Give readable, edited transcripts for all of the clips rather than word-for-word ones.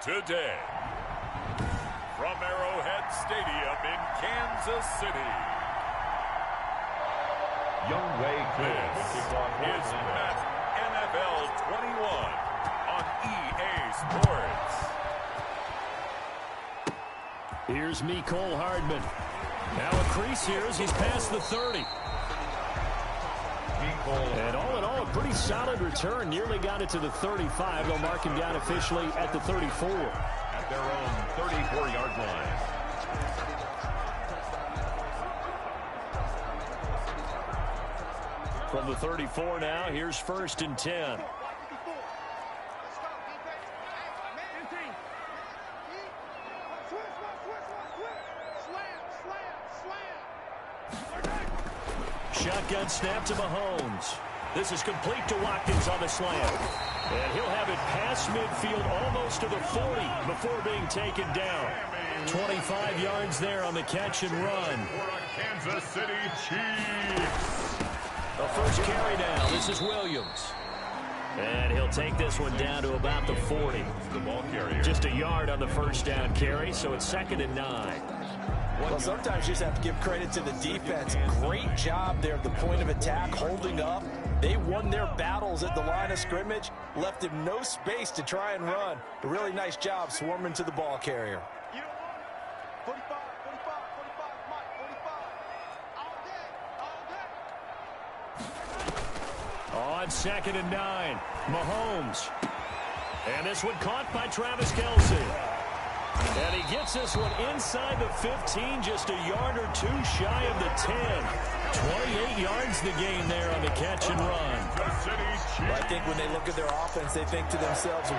today. From Arrowhead Stadium in Kansas City. This is Madden NFL 21 on EA Sports. Here's Mecole Hardman. Now a crease here as he's past the 30. And all in all, a pretty solid return. Nearly got it to the 35. They'll mark him down officially at the 34. At their own 34-yard line. From the 34 now, here's 1st and 10. Shotgun snap to Mahomes. This is complete to Watkins on the slam. And he'll have it past midfield almost to the 40 before being taken down. 25 yards there on the catch and run. For a Kansas City Chiefs. A first carry now. This is Williams. And he'll take this one down to about the 40. The ball carrier. Just a yard on the first down carry, so it's 2nd and 9. Well, sometimes you just have to give credit to the defense. Great job there at the point of attack, holding up. They won their battles at the line of scrimmage, left him no space to try and run. A really nice job swarming to the ball carrier. 45, Mike, 45. On 2nd and 9, Mahomes. And this one caught by Travis Kelce. And he gets this one inside the 15, just a yard or two shy of the 10. 28 yards the gain there on the catch and run. Well, I think when they look at their offense, they think to themselves,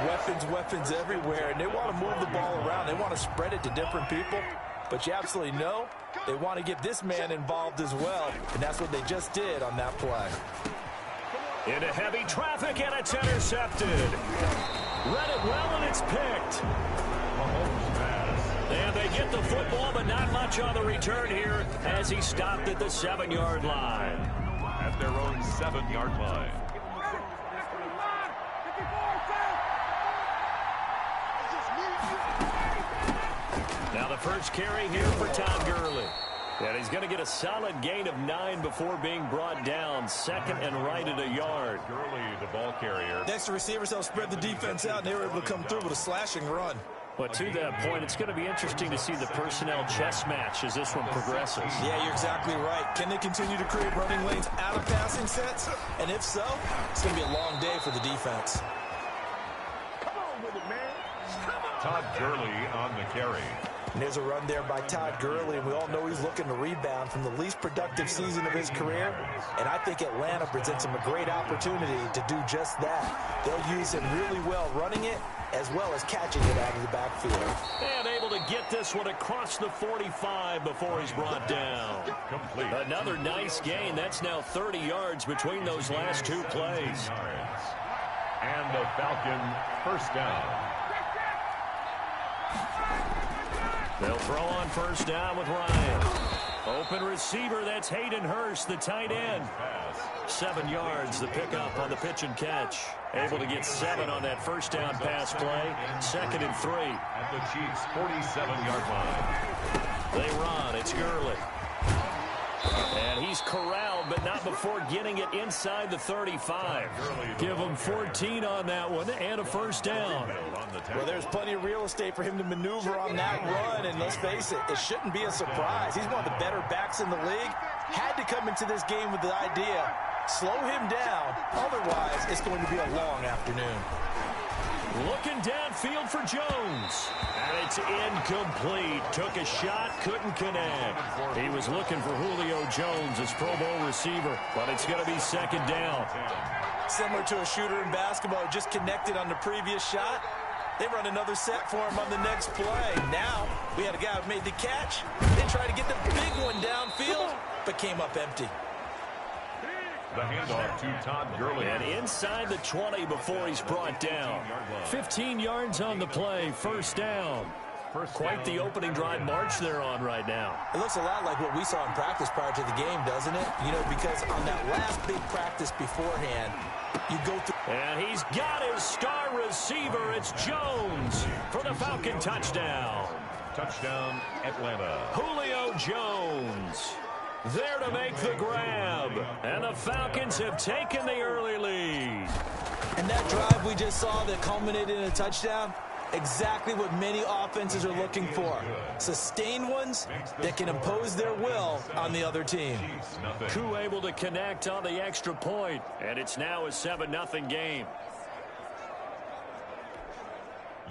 weapons everywhere, and they want to move the ball around. They want to spread it to different people. But you absolutely know they want to get this man involved as well, and that's what they just did on that play. Into heavy traffic, and it's intercepted. Read it well, and it's picked. And they get the football, but not much on the return here as he stopped at the 7-yard line. At their own 7-yard line. Now the first carry here for Todd Gurley. And he's going to get a solid gain of 9 before being brought down. 2nd and right at a yard. Gurley, the ball carrier. Next, the receivers helped spread the defense out, and they were able to come through with a slashing run. But to that point, it's going to be interesting to see the personnel chess match as this one progresses. Yeah, you're exactly right. Can they continue to create running lanes out of passing sets? And if so, it's going to be a long day for the defense. Come on with it, man. Todd Gurley on the carry. And there's a run there by Todd Gurley, and we all know he's looking to rebound from the least productive season of his career. And I think Atlanta presents him a great opportunity to do just that. They'll use him really well running it, as well as catching it out of the backfield. And able to get this one across the 45 before he's brought down. Complete. Another nice gain. That's now 30 yards between those last two plays. And the Falcon first down. They'll throw on first down with Ryan. Open receiver, that's Hayden Hurst, the tight end. 7 yards, the pickup on the pitch and catch. Able to get 7 on that first down pass play. 2nd and 3. At the Chiefs' 47-yard line. They run, it's Gurley. And he's corralled, but not before getting it inside the 35. Give him 14 on that one and a first down. Well, there's plenty of real estate for him to maneuver on that run, and let's face it, it shouldn't be a surprise. He's one of the better backs in the league. Had to come into this game with the idea, slow him down, otherwise it's going to be a long afternoon. Looking downfield for Jones. And it's incomplete. Took a shot, couldn't connect. He was looking for Julio Jones, his Pro Bowl receiver, but it's going to be 2nd down. Similar to a shooter in basketball, just connected on the previous shot. They run another set for him on the next play. Now, we had a guy who made the catch. They tried to get the big one downfield, but came up empty. The handoff to Todd Gurley. And inside the 20 before he's brought down. 15 yards on the play, first down. Quite the opening drive march they're on right now. It looks a lot like what we saw in practice prior to the game, doesn't it? You know, because on that last big practice beforehand, you go through. And he's got his star receiver receiver, it's Jones for the Falcon touchdown. Touchdown, Atlanta. Julio Jones there to make the grab. And the Falcons have taken the early lead. And that drive we just saw that culminated in a touchdown, exactly what many offenses are looking for. Sustained ones that can impose their will on the other team. Koo able to connect on the extra point, and it's now a 7-0 game.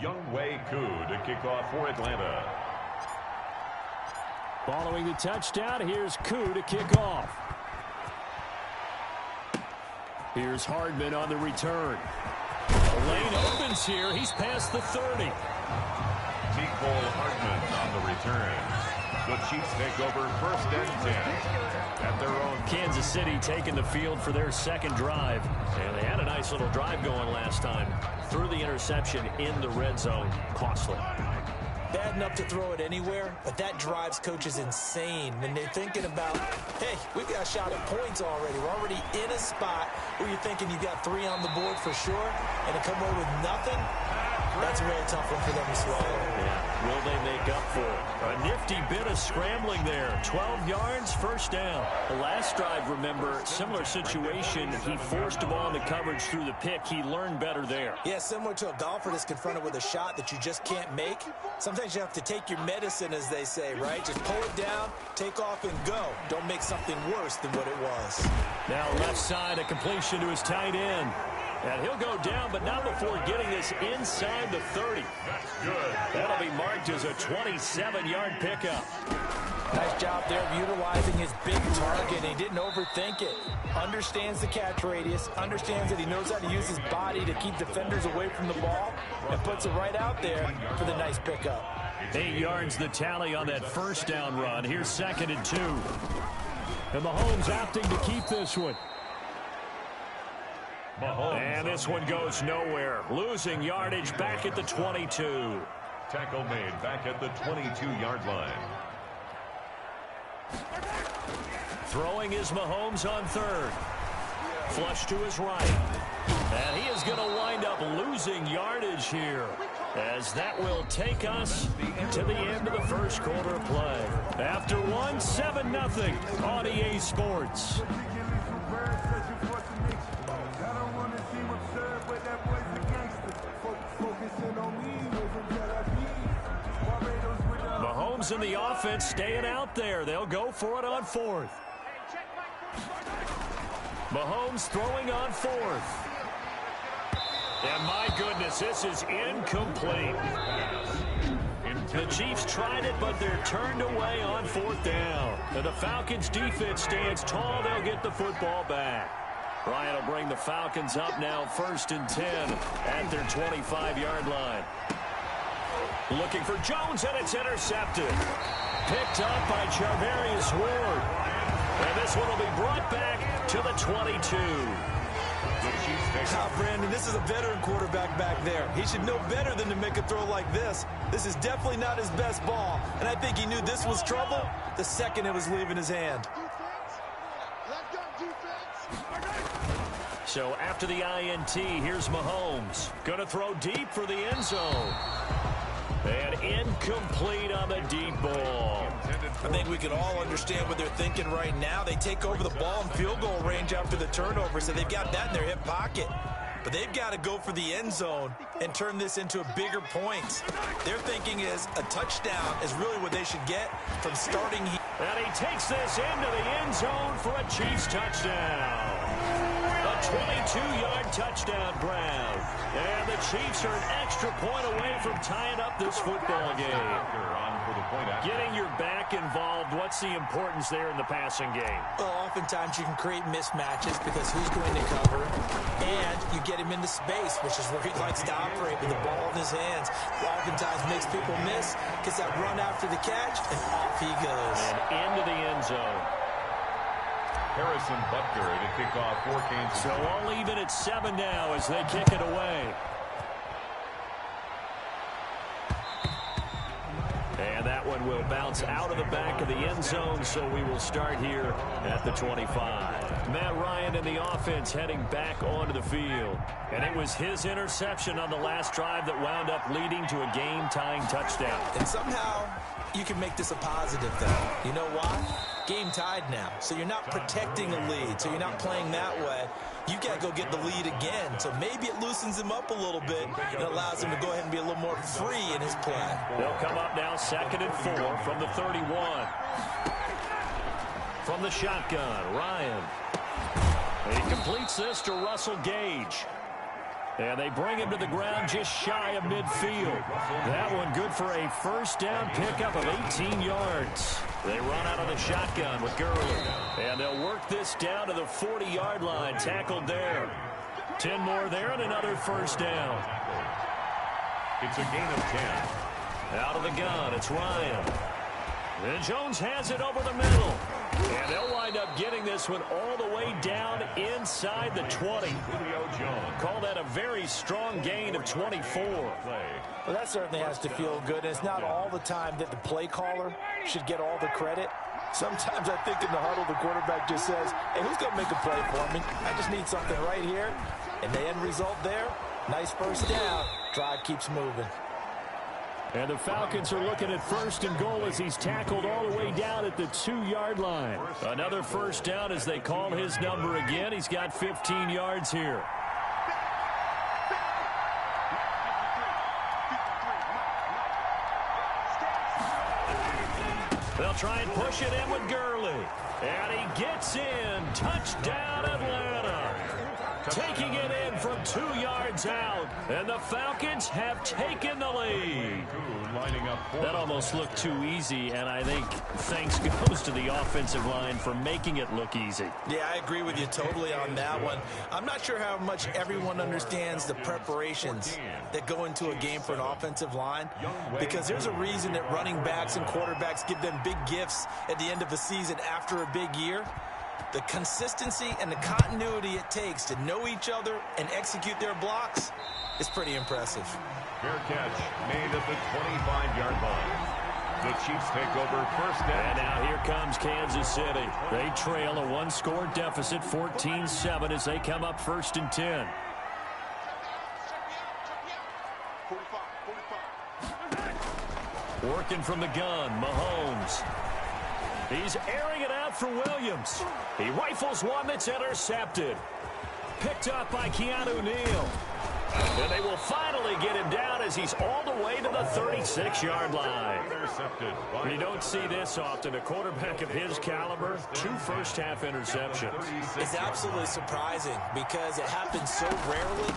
Younghoe Koo to kick off for Atlanta. Following the touchdown, here's Koo to kick off. Here's Hardman on the return. The lane opens here. He's past the 30. Nicole Hardman on the return. The Chiefs take over 1st and 10 at their own. Kansas City taking the field for their second drive. And they had a nice little drive going last time. Threw the interception in the red zone. Costly. Bad enough to throw it anywhere, but that drives coaches insane when they're thinking about, hey, we've got a shot at points already. We're already in a spot where you're thinking you've got 3 on the board for sure, and to come away with nothing, that's a really tough one for them to swallow. Yeah. Will they make up for it? A nifty bit of scrambling there. 12 yards, first down. The last drive, remember, similar situation. He forced the ball into coverage through the pick. He learned better there. Yeah, similar to a golfer that's confronted with a shot that you just can't make. Sometimes you have to take your medicine, as they say, right? Just pull it down, take off, and go. Don't make something worse than what it was. Now left side, a completion to his tight end. And he'll go down, but not before getting this inside the 30. That's good. That'll be marked as a 27-yard pickup. Nice job there of utilizing his big target. He didn't overthink it. Understands the catch radius, understands that he knows how to use his body to keep defenders away from the ball, and puts it right out there for the nice pickup. 8 yards the tally on that first down run. Here's 2nd and 2. And Mahomes opting to keep this one. And this one goes nowhere. Losing yardage back at the 22. Tackle made back at the 22-yard line. Throwing is Mahomes on 3rd. Flush to his right. And he is going to wind up losing yardage here, as that will take us to the end of the first quarter of play. After 7-0 on EA Sports. Mahomes and the offense staying out there. They'll go for it on 4th. Mahomes throwing on 4th. And my goodness, this is incomplete. The Chiefs tried it, but they're turned away on 4th down. And the Falcons defense stands tall. They'll get the football back. Ryan will bring the Falcons up now 1st and 10 at their 25-yard line. Looking for Jones, and it's intercepted. Picked up by Charvarius Ward. And this one will be brought back to the 22. Brandon, this is a veteran quarterback back there. He should know better than to make a throw like this. This is definitely not his best ball, and I think he knew this was trouble the second it was leaving his hand. So after the INT, here's Mahomes. Going to throw deep for the end zone. And incomplete on the deep ball. I think we can all understand what they're thinking right now. They take over the ball in field goal range after the turnover, so they've got that in their hip pocket. But they've got to go for the end zone and turn this into bigger points. Their thinking is a touchdown is really what they should get from starting here. And he takes this into the end zone for a Chiefs touchdown. A 22-yard touchdown grab. And the Chiefs are an extra point away from tying up this football game. Getting your back involved, what's the importance there in the passing game? Well, oftentimes you can create mismatches because who's going to cover, and you get him into space, which is where he likes to operate with the ball in his hands. Oftentimes makes people miss, gets that run after the catch, and off he goes. And into the end zone. Harrison Butker to kick off for Kansas. So all even at 7 now as they kick it away. And that one will bounce out of the back of the end zone, so we will start here at the 25. Matt Ryan and the offense heading back onto the field. And it was his interception on the last drive that wound up leading to a game-tying touchdown. And somehow you can make this a positive, though. You know why? Game tied now. So you're not protecting a lead. So you're not playing that way. You got to go get the lead again. So maybe it loosens him up a little bit and allows him to go ahead and be a little more free in his play. They'll come up now 2nd and 4 from the 31. From the shotgun, Ryan. He completes this to Russell Gage. And they bring him to the ground just shy of midfield. That one good for a first down pickup of 18 yards. They run out of the shotgun with Gurley. And they'll work this down to the 40-yard line. Tackled there. 10 more there and another first down. It's a gain of 10. Out of the gun, it's Ryan. And Jones has it over the middle. And they'll wind up getting this one all the way down inside the 20. Call that a very strong gain of 24. Well, that certainly has to feel good. It's not all the time that the play caller should get all the credit. Sometimes I think in the huddle, the quarterback just says, hey, who's going to make a play for me? I just need something right here. And the end result there, nice first down. Drive keeps moving. And the Falcons are looking at 1st and goal as he's tackled all the way down at the 2-yard line. Another first down as they call his number again. He's got 15 yards here. They'll try and push it in with Gurley. And he gets in. Touchdown, Atlanta. Taking it in from 2 yards out. And the Falcons have taken the lead. That almost looked too easy, and I think thanks goes to the offensive line for making it look easy. Yeah, I agree with you totally on that one. I'm not sure how much everyone understands the preparations that go into a game for an offensive line, because there's a reason that running backs and quarterbacks give them big gifts at the end of the season after a big year. The consistency and the continuity it takes to know each other and execute their blocks is pretty impressive. Fair catch made at the 25-yard line. The Chiefs take over 1st down. And now here comes Kansas City. They trail a 1-score deficit, 14-7, as they come up 1st and 10. Working from the gun, Mahomes. He's airing it out for Williams. He rifles one that's intercepted. Picked up by Keanu Neal. And they will finally get him down as he's all the way to the 36-yard line. Intercepted. You don't see this often. A quarterback of his caliber, 2 first-half interceptions. It's absolutely surprising because it happens so rarely.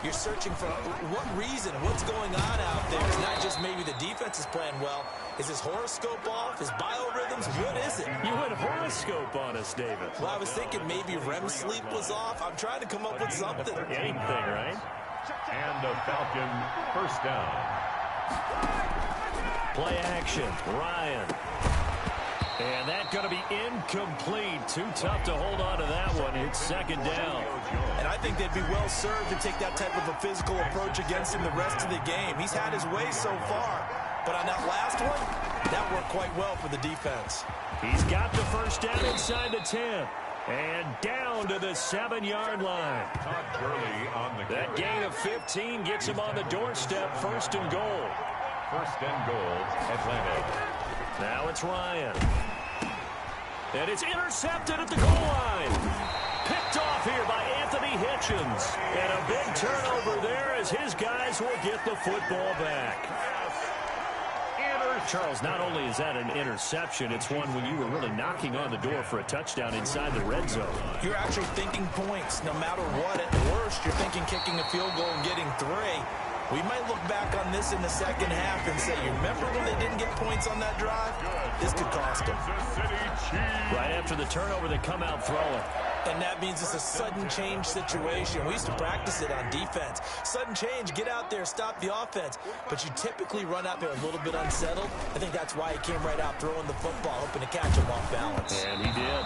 You're searching for what reason, what's going on out there. It's not just maybe the defense is playing well. Is his horoscope off? His biorhythms? What is it? You went horoscope on us, David. Well, I was thinking maybe REM sleep was off. I'm trying to come up with something. Anything, right? And a Falcon first down. Play action, Ryan. And that's going to be incomplete. Too tough to hold on to that one. It's 2nd down. And I think they'd be well served to take that type of a physical approach against him the rest of the game. He's had his way so far. But on that last one, that worked quite well for the defense. He's got the first down inside the 10. And down to the 7-yard line. That gain of 15 gets him on the doorstep, 1st and goal. 1st and goal, Atlanta. Now it's Ryan. And it's intercepted at the goal line. Picked off here by Anthony Hitchens. And a big turnover there as his guys will get the football back. Charles, not only is that an interception, it's one when you were really knocking on the door for a touchdown inside the red zone. You're actually thinking points no matter what. At worst, you're thinking kicking a field goal and getting 3. We might look back on this in the 2nd half and say, you remember when they didn't get points on that drive? This could cost them. Right after the turnover, they come out throwing. And that means it's a sudden change situation. We used to practice it on defense. Sudden change, get out there, stop the offense. But you typically run out there a little bit unsettled. I think that's why he came right out throwing the football, hoping to catch him off balance. And he did.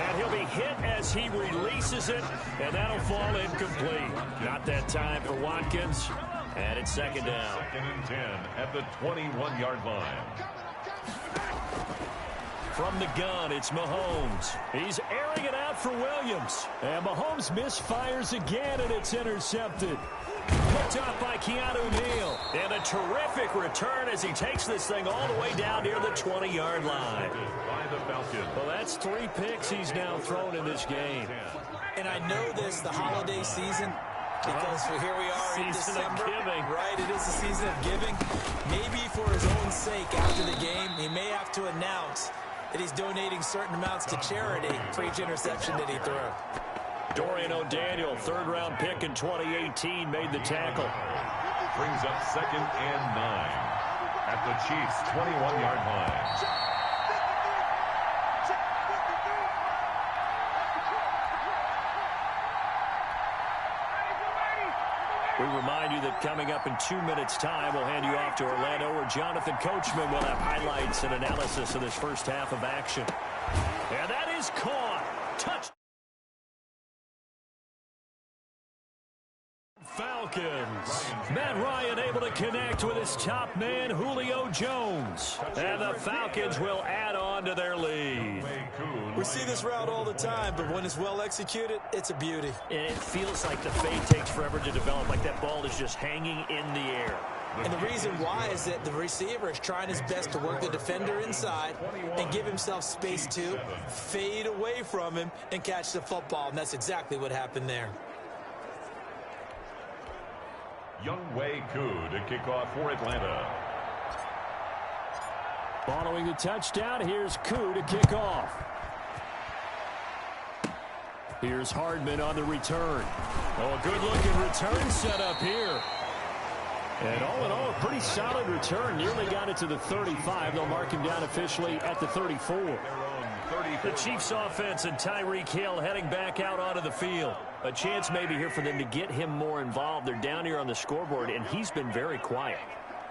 And he'll be hit as he releases it, and that'll fall incomplete. Not that time for Watkins. And it's 2nd down. 2nd and 10 at the 21-yard line. From the gun, it's Mahomes. He's airing it out for Williams. And Mahomes misfires again, and it's intercepted. Picked off by Keanu Neal. And a terrific return as he takes this thing all the way down near the 20-yard line. By the Falcons. Well, that's 3 picks he's now thrown in this game. And I know this, the holiday season, because here we are in Season December. of giving. Right, it is the season of giving. Maybe for his own sake after the game, he may have to announce that he's donating certain amounts to charity for each interception that he threw. Dorian O'Daniel, third-round pick in 2018, made the tackle. Brings up 2nd and 9 at the Chiefs' 21-yard line. We remind you that coming up in 2 minutes' time, we'll hand you off to Orlando, where Jonathan Coachman will have highlights and analysis of this first half of action. And that is caught. Touch. Falcons. Matt Ryan able to connect with his top man, Julio Jones. And the Falcons will add on to their lead. We see this route all the time, but when it's well executed, it's a beauty. And it feels like the fade takes forever to develop, like that ball is just hanging in the air. And the reason why is that the receiver is trying his best to work the defender inside and give himself space to fade away from him and catch the football, and that's exactly what happened there. Younghoe Koo to kick off for Atlanta. Following the touchdown, here's Koo to kick off. Here's Hardman on the return. Oh, a good-looking return set up here. And all in all, a pretty solid return. Nearly got it to the 35. They'll mark him down officially at the 34. The Chiefs offense and Tyreek Hill heading back out onto the field. A chance maybe here for them to get him more involved. They're down here on the scoreboard, and he's been very quiet.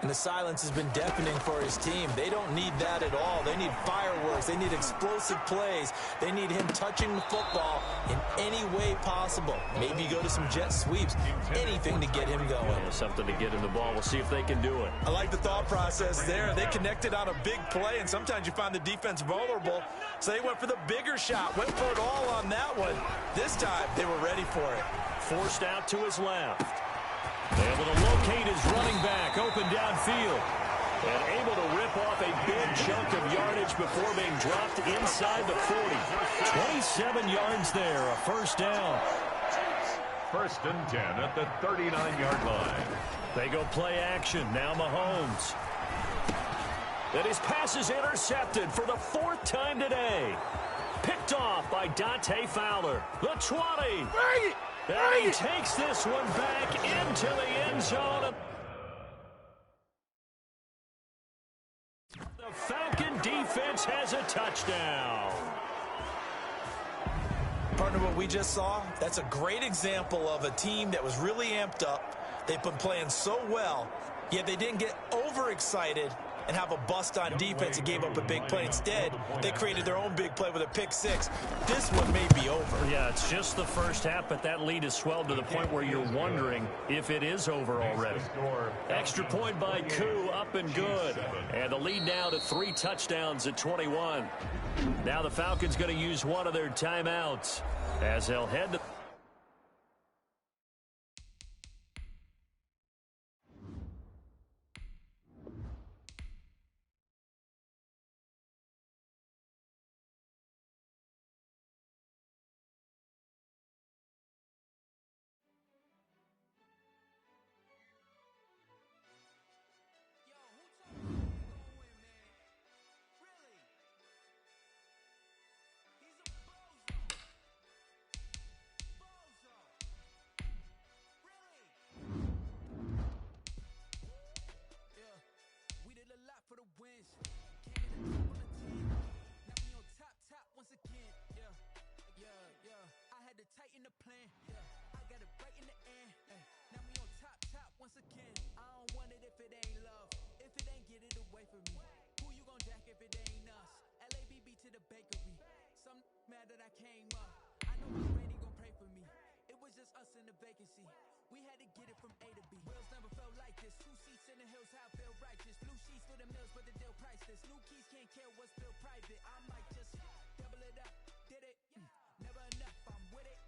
And the silence has been deafening for his team. They don't need that at all. They need fireworks. They need explosive plays. They need him touching the football in any way possible. Maybe go to some jet sweeps. Anything to get him going. Yeah, something to get him the ball. We'll see if they can do it. I like the thought process there. They connected on a big play, and sometimes you find the defense vulnerable. So they went for the bigger shot. Went for it all on that one. This time, they were ready for it. Forced out to his left. Able to locate his running back open downfield. And able to rip off a big chunk of yardage before being dropped inside the 40. 27 yards there, a first down. 1st and 10 at the 39-yard line. They go play action. Now Mahomes. And his pass is intercepted for the 4th time today. Picked off by Dante Fowler. The 20. Bring it! And he takes this one back into the end zone. The Falcon defense has a touchdown. Partner, what we just saw, that's a great example of a team that was really amped up. They've been playing so well, yet they didn't get overexcited and have a bust on defense and gave up a big play. Instead, they created their own big play with a pick six. This one may be over. Yeah, it's just the first half, but that lead has swelled to the point where you're wondering if it is over already. Extra point by Koo, up and good. And the lead now to 3 touchdowns at 21. Now the Falcons going to use one of their timeouts as they'll head to... We had to get it from A to B. Wheels never felt like this. 2 seats in in the hills, how I feel righteous. Blue sheets for the mills, but the deal priceless. New keys can't care what's built private. I might just double it up, did it. Never enough, I'm with it.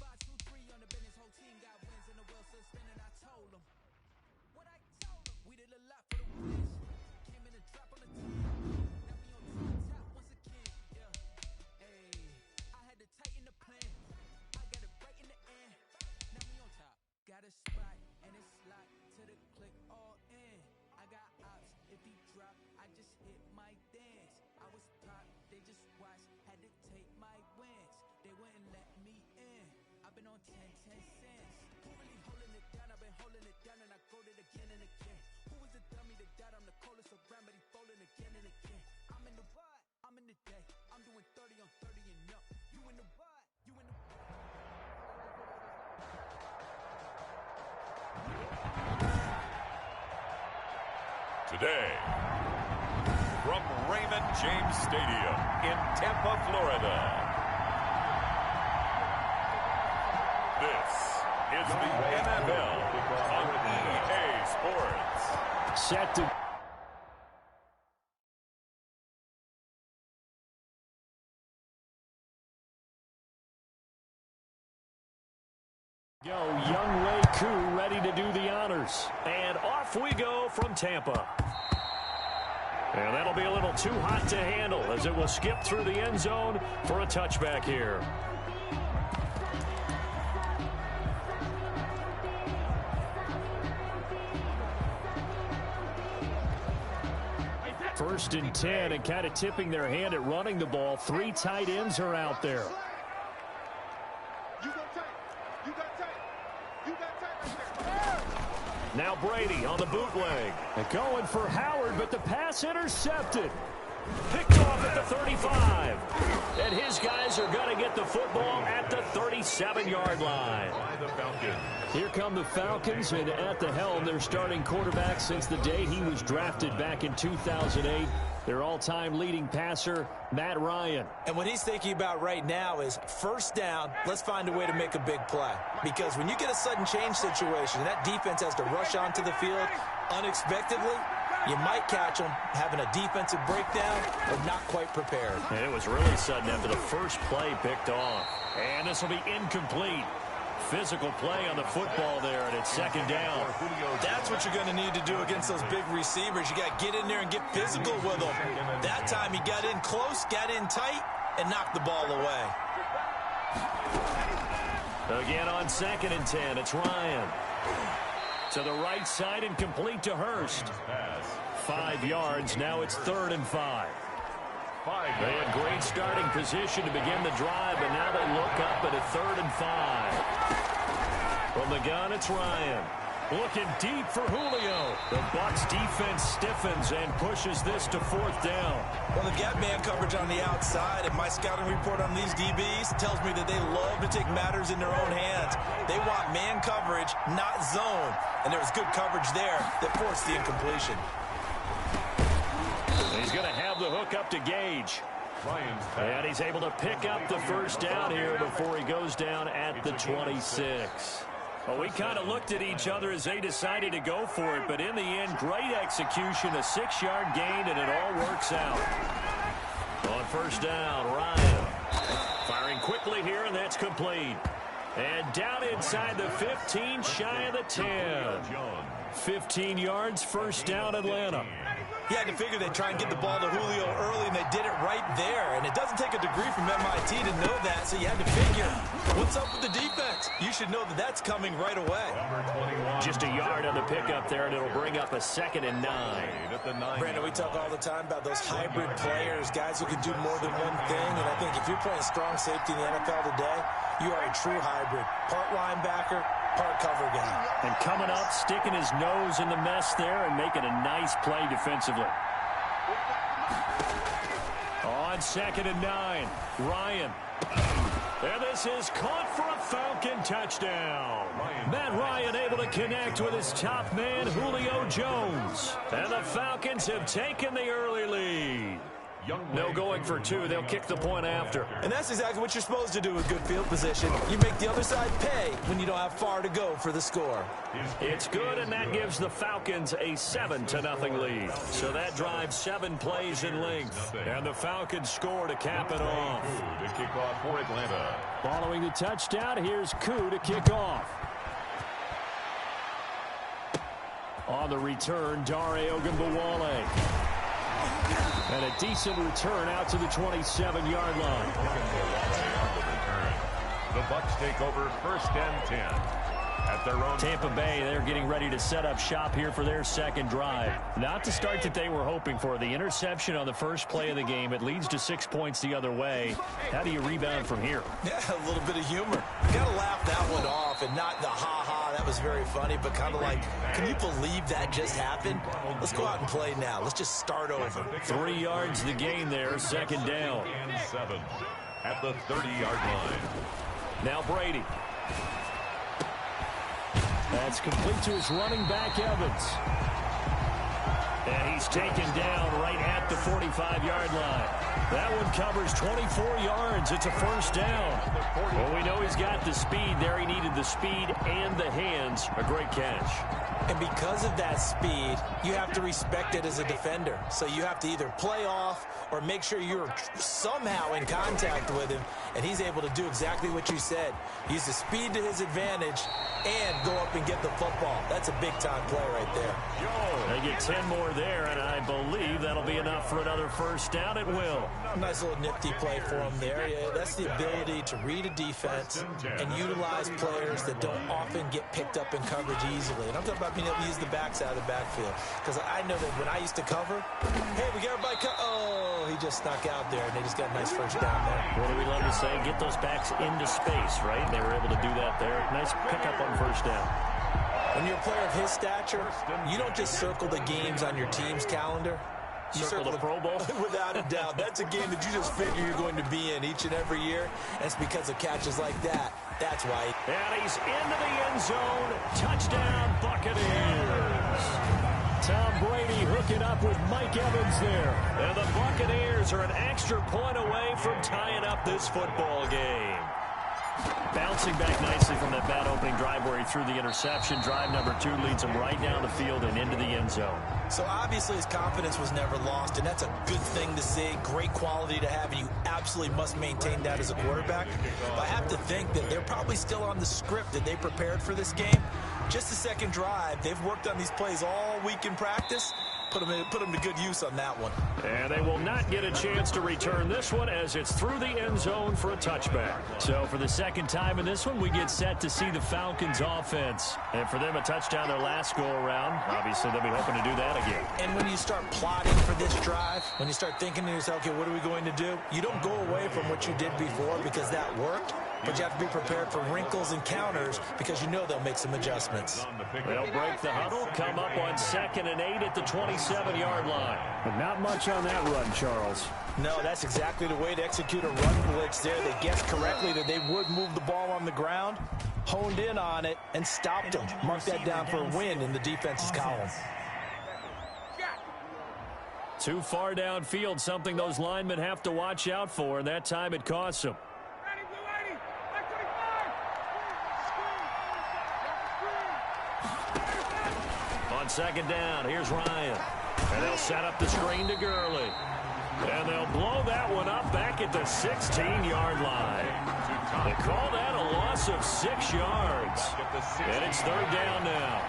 5, 2, 3 on the business, whole team got wins and the wheel still spinning. I told them what I told them. We did a lot for the wins. Came in and drop on the team. Now we on top once again. Yeah, hey, I had to tighten the plan. I got it right in the end. Now we on top. Got a spot and it's locked to the click all in. I got ops. If he drop, I just hit my dance. I was top, they just watched. Had to take my wins. They wouldn't let me in. I've been on 10 cents. Who really holding it down? I've been holding it down and I go it again and again. Who was the dummy that died? I'm the coldest around, but he folding again and again. I'm in the what? I'm in the day. I'm doing 30 on 30 and up. You in the what? You in the Today, from Raymond James Stadium in Tampa, Florida, this is the NFL on EA Sports. Set to go. Young Wei Koo ready to do the honors. And off we go from Tampa. And that'll be a little too hot to handle as it will skip through the end zone for a touchback here. First and 10, and kind of tipping their hand at running the ball. 3 tight ends are out there. Now Brady on the bootleg. And going for Howard, but the pass intercepted. Picked off at the 35. And his guys are going to get the football at the 37-yard line. Here come the Falcons, and at the helm, their starting quarterback since the day he was drafted back in 2008. Their all-time leading passer, Matt Ryan. And what he's thinking about right now is first down, let's find a way to make a big play. Because when you get a sudden change situation, that defense has to rush onto the field unexpectedly, you might catch them having a defensive breakdown or not quite prepared. And it was really sudden after the first play picked off. And this will be incomplete. Physical play on the football there, and it's second down. That's what you're going to need to do against those big receivers. You got to get in there and get physical with them. That time he got in close, got in tight, and knocked the ball away. Again on second and 10, it's Ryan. To the right side and complete to Hurst. 5 yards, now it's 3rd and 5. They had great starting position to begin the drive, but now they look up at a 3rd and 5. From the gun, it's Ryan. Looking deep for Julio. The Bucs defense stiffens and pushes this to 4th down. Well, they've got man coverage on the outside, and my scouting report on these DBs tells me that they love to take matters in their own hands. They want man coverage, not zone. And there was good coverage there that forced the incompletion. He's going to have the hook up to Gage. And he's able to pick up the first down here before he goes down at the 26. Well, we kind of looked at each other as they decided to go for it, but in the end, great execution, a 6-yard gain, and it all works out. On first down, Ryan firing quickly here, and that's complete. And down inside the 15, shy of the 10. 15 yards, first down, Atlanta. He had to figure they'd try and get the ball to Julio early, and they did it right there. And it doesn't take a degree from MIT to know that, so you had to figure, what's up with the defense? You should know that that's coming right away. Just a yard on the pickup there, and it'll bring up a 2nd and 9. Brandon, we talk all the time about those hybrid players, guys who can do more than one thing. And I think if you're playing strong safety in the NFL today, you are a true hybrid. Part linebacker, part cover guy. And coming up, sticking his nose in the mess there and making a nice play defensively. On 2nd and 9, Ryan. And this is caught for a Falcon touchdown. Matt Ryan able to connect with his top man, Julio Jones. And the Falcons have taken the early lead. No going for two. They'll kick the point after. And that's exactly what you're supposed to do with good field position. You make the other side pay when you don't have far to go for the score. It's good, and that gives the Falcons a 7-0 lead. So that drives 7 plays in length. And the Falcons score to cap it off. To kick off for Atlanta. Following the touchdown, here's Koo to kick off. On the return, Dare Ogunbowale. And a decent return out to the 27-yard line. The Bucs take over 1st and 10. At their own Tampa Bay, they're getting ready to set up shop here for their second drive. Not the start that they were hoping for. The interception on the first play of the game. It leads to 6 points the other way. How do you rebound from here? Yeah, a little bit of humor. You got to laugh that one off and not the ha-ha, that was very funny, but kind of like, can you believe that just happened? Let's go out and play now. Let's just start over. 3 yards the gain there, second down. 7 at the 30-yard line. Now Brady. That's complete to his running back, Evans. And he's taken down right at the 45-yard line. That one covers 24 yards. It's a first down. Well, we know he's got the speed there. He needed the speed and the hands. A great catch. And because of that speed, you have to respect it as a defender. So you have to either play off or make sure you're somehow in contact with him, and he's able to do exactly what you said. Use the speed to his advantage and go up and get the football. That's a big-time play right there. They get 10 more there, and I believe that'll be enough for another first down. It will. Nice little nifty play for him there. Yeah, that's the ability to read a defense and utilize players that don't often get picked up in coverage easily. And I'm talking about being able to use the backs out of the backfield. Because I know that when I used to cover, hey, we got everybody oh, he just snuck out there, and they just got a nice first down there. What do we love to say? Get those backs into space, right? They were able to do that there. Nice pickup on first down. When you're a player of his stature, you don't just circle the games on your team's calendar. You circle the Pro Bowl? Without a doubt. That's a game that you just figure you're going to be in each and every year. And it's because of catches like that. That's why. And he's into the end zone. Touchdown, Buccaneers. Tom Brady hooking up with Mike Evans there. And the Buccaneers are an extra point away from tying up this football game. Bouncing back nicely from that bad opening drive where he threw the interception. Drive number 2 leads him right down the field and into the end zone. So obviously his confidence was never lost, and that's a good thing to see. Great quality to have, and you absolutely must maintain that as a quarterback. But I have to think that they're probably still on the script that they prepared for this game. Just the second drive. They've worked on these plays all week in practice. Put them to good use on that one. And they will not get a chance to return this one as it's through the end zone for a touchback. So for the second time in this one, we get set to see the Falcons offense. And for them, a touchdown their last go-around. Obviously, they'll be hoping to do that again. And when you start plotting for this drive, when you start thinking to yourself, okay, what are we going to do? You don't go away from what you did before because that worked. But you have to be prepared for wrinkles and counters because you know they'll make some adjustments. They'll break the huddle, come up on 2nd and 8 at the 27-yard line. But not much on that run, Charles. No, that's exactly the way to execute a run blitz there. They guessed correctly that they would move the ball on the ground, honed in on it, and stopped them. Mark that down for a win in the defense's column. Too far downfield, something those linemen have to watch out for, and that time it costs them. On 2nd down, here's Ryan. And they'll set up the screen to Gurley. And they'll blow that one up back at the 16-yard line. They call that a loss of 6 yards. And it's 3rd down now.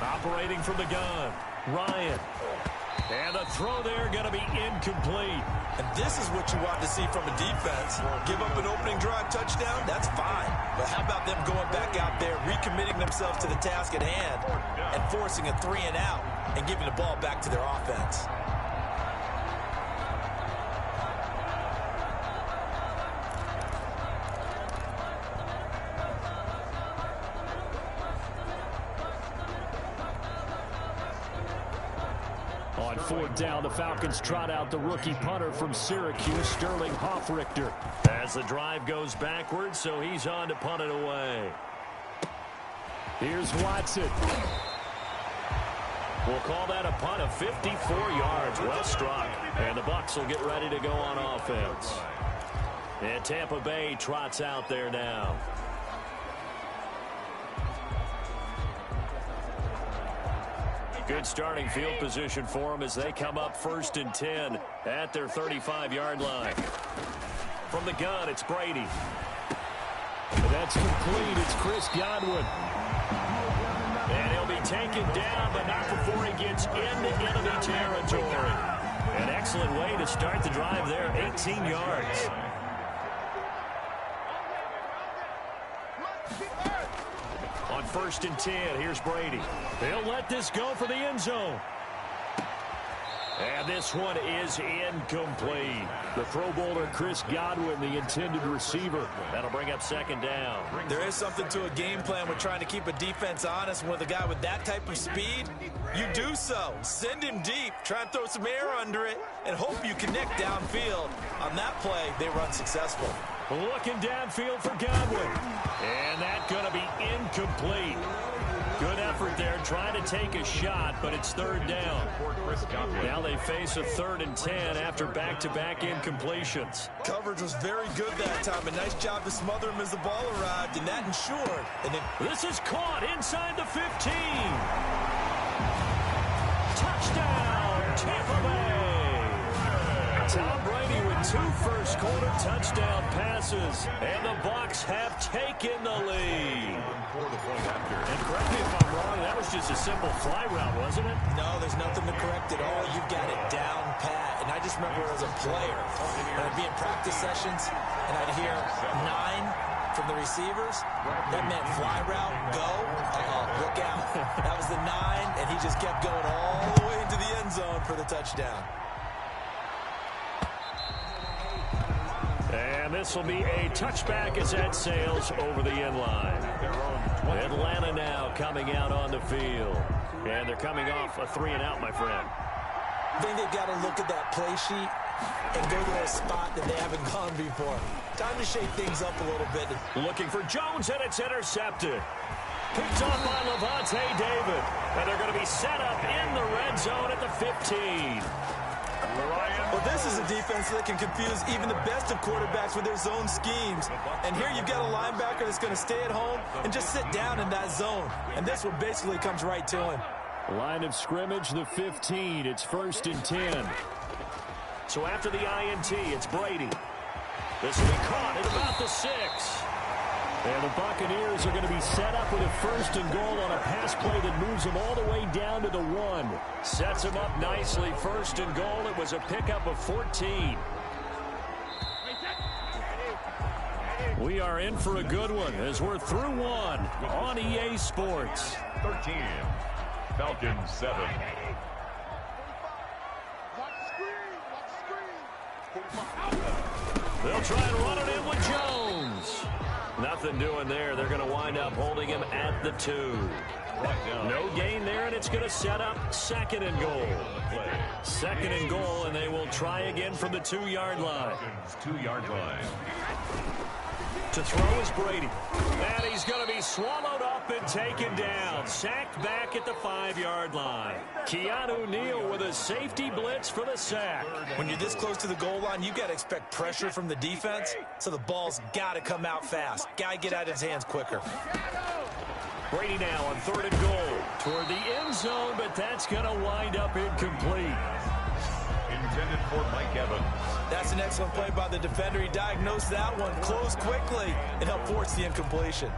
Operating from the gun, Ryan. And the throw there going to be incomplete. And this is what you want to see from a defense. Give up an opening drive touchdown, that's fine. But how about them going back out there, recommitting themselves to the task at hand, and forcing a 3-and-out and giving the ball back to their offense? On fourth down, the Falcons trot out the rookie punter from Syracuse, Sterling Hoffrichter. As the drive goes backwards, so he's on to punt it away. Here's Watson. We'll call that a punt of 54 yards. Well struck. And the Bucs will get ready to go on offense. And Tampa Bay trots out there now. Good starting field position for them as they come up 1st and 10 at their 35-yard line. From the gun, it's Brady. That's complete. It's Chris Godwin. And he'll be taken down, but not before he gets into enemy territory. An excellent way to start the drive there, 18 yards. On 1st and 10, here's Brady. They'll let this go for the end zone. And this one is incomplete. The Pro Bowler Chris Godwin, the intended receiver. That'll bring up 2nd down. There is something to a game plan with trying to keep a defense honest. With a guy with that type of speed, you do so. Send him deep, try and throw some air under it, and hope you connect downfield. On that play, they were unsuccessful. Looking downfield for Godwin. And that's going to be incomplete. Good effort there, trying to take a shot, but it's 3rd down. Now they face a 3rd and 10 after back-to-back incompletions. Coverage was very good that time. A nice job to smother him as the ball arrived, and that ensured. And then this is caught inside the 15. Touchdown, Tampa Bay. Tom Brady with 2 first-quarter touchdown passes, and the Bucs have taken the lead. And correct me if I'm wrong, that was just a simple fly route, wasn't it? No, there's nothing to correct at all. You've got it down pat. And I just remember as a player, when I'd be in practice sessions, and I'd hear 9 from the receivers. That meant fly route, go, look out. That was the 9, and he just kept going all the way into the end zone for the touchdown. And this will be a touchback as that sails over the end line. Atlanta now coming out on the field. And they're coming off a 3-and-out, my friend. I think they've got to look at that play sheet and go to a spot that they haven't gone before. Time to shake things up a little bit. Looking for Jones, and it's intercepted. Picked off by Levante David. And they're going to be set up in the red zone at the 15. Well, this is a defense that can confuse even the best of quarterbacks with their zone schemes. And here you've got a linebacker that's going to stay at home and just sit down in that zone. And this one basically comes right to him. Line of scrimmage, the 15. It's 1st and 10. So after the INT, it's Brady. This will be caught at about the 6. And the Buccaneers are going to be set up with a 1st and goal on a pass play that moves them all the way down to the 1. Sets them up nicely. 1st and goal. It was a pickup of 14. We are in for a good one as we're through 1 on EA Sports. 13. Falcons 7. They'll try and run it in with Jones. Nothing doing there. They're going to wind up holding him at the 2. No gain there, and it's going to set up 2nd and goal. 2nd and goal, and they will try again from the 2-yard line. 2-yard line. To throw is Brady. And he's going to be swallowed up and taken down. Sacked back at the 5-yard line. Keanu Neal with a safety blitz for the sack. When you're this close to the goal line, you've got to expect pressure from the defense, so the ball's got to come out fast. Got to get out of his hands quicker. Brady now on 3rd and goal toward the end zone, but that's going to wind up incomplete. Intended for Mike Evans. That's an excellent play by the defender. He diagnosed that one, closed quickly, and helped force the incompletion.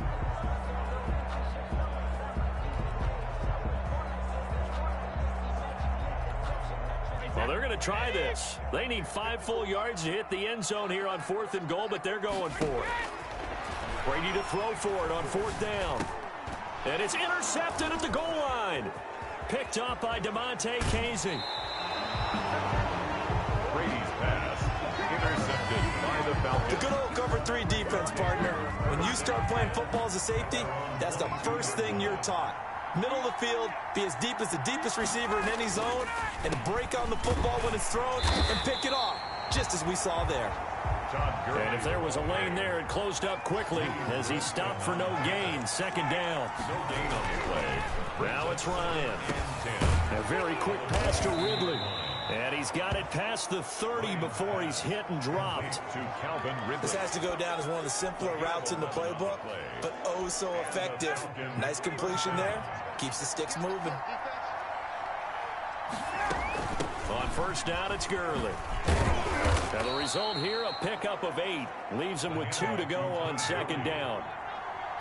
Well, they're going to try this. They need 5 full yards to hit the end zone here on 4th and goal, but they're going for it. Brady to throw for it on 4th down. And it's intercepted at the goal line. Picked up by DeMonte Casey. Brady's pass intercepted by the Falcons. The good old cover 3 defense, partner. When you start playing football as a safety, that's the first thing you're taught. middle of the field, be as deep as the deepest receiver in any zone, and break on the football when it's thrown and pick it off, just as we saw there. And if there was a lane there, it closed up quickly as he stopped for no gain. Second down. No gain on the play. Now it's Ryan. A very quick pass to Ridley. And he's got it past the 30 before he's hit and dropped. To Calvin Ridley. This has to go down as one of the simpler routes in the playbook, but oh so effective. Nice completion there. Keeps the sticks moving. On first down, it's Gurley. Now the result here, a pickup of 8. Leaves him with 2 to go on second down.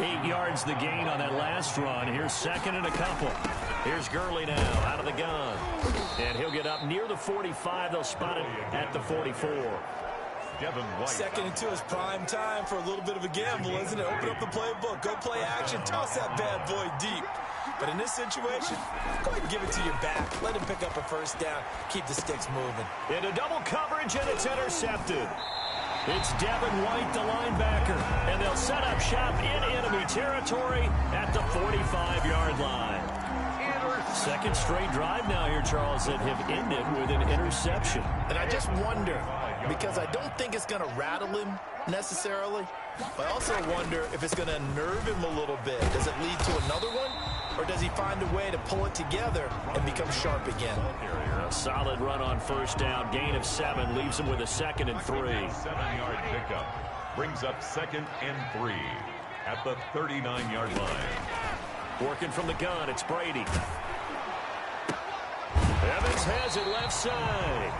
8 yards the gain on that last run. Here's second and a couple. Here's Gurley now out of the gun. And he'll get up near the 45. They'll spot it at the 44. Devin White. Second and 2 is prime time for a little bit of a gamble, isn't it? Open up the playbook, go play action, toss that bad boy deep. But in this situation, go ahead and give it to your back. Let him pick up a first down. Keep the sticks moving. Into double coverage, and it's intercepted. It's Devin White, the linebacker. And they'll set up shop in enemy territory at the 45-yard line. Second straight drive now here, Charles, that have ended with an interception. And I just wonder, because I don't think it's going to rattle him necessarily, but I also wonder if it's going to unnerve him a little bit. Does it lead to another one, or does he find a way to pull it together and become sharp again? A solid run on first down. Gain of 7 leaves him with a second and 3. 7-yard pickup brings up second and 3 at the 39-yard line. Working from the gun, it's Brady. Evans has it left side.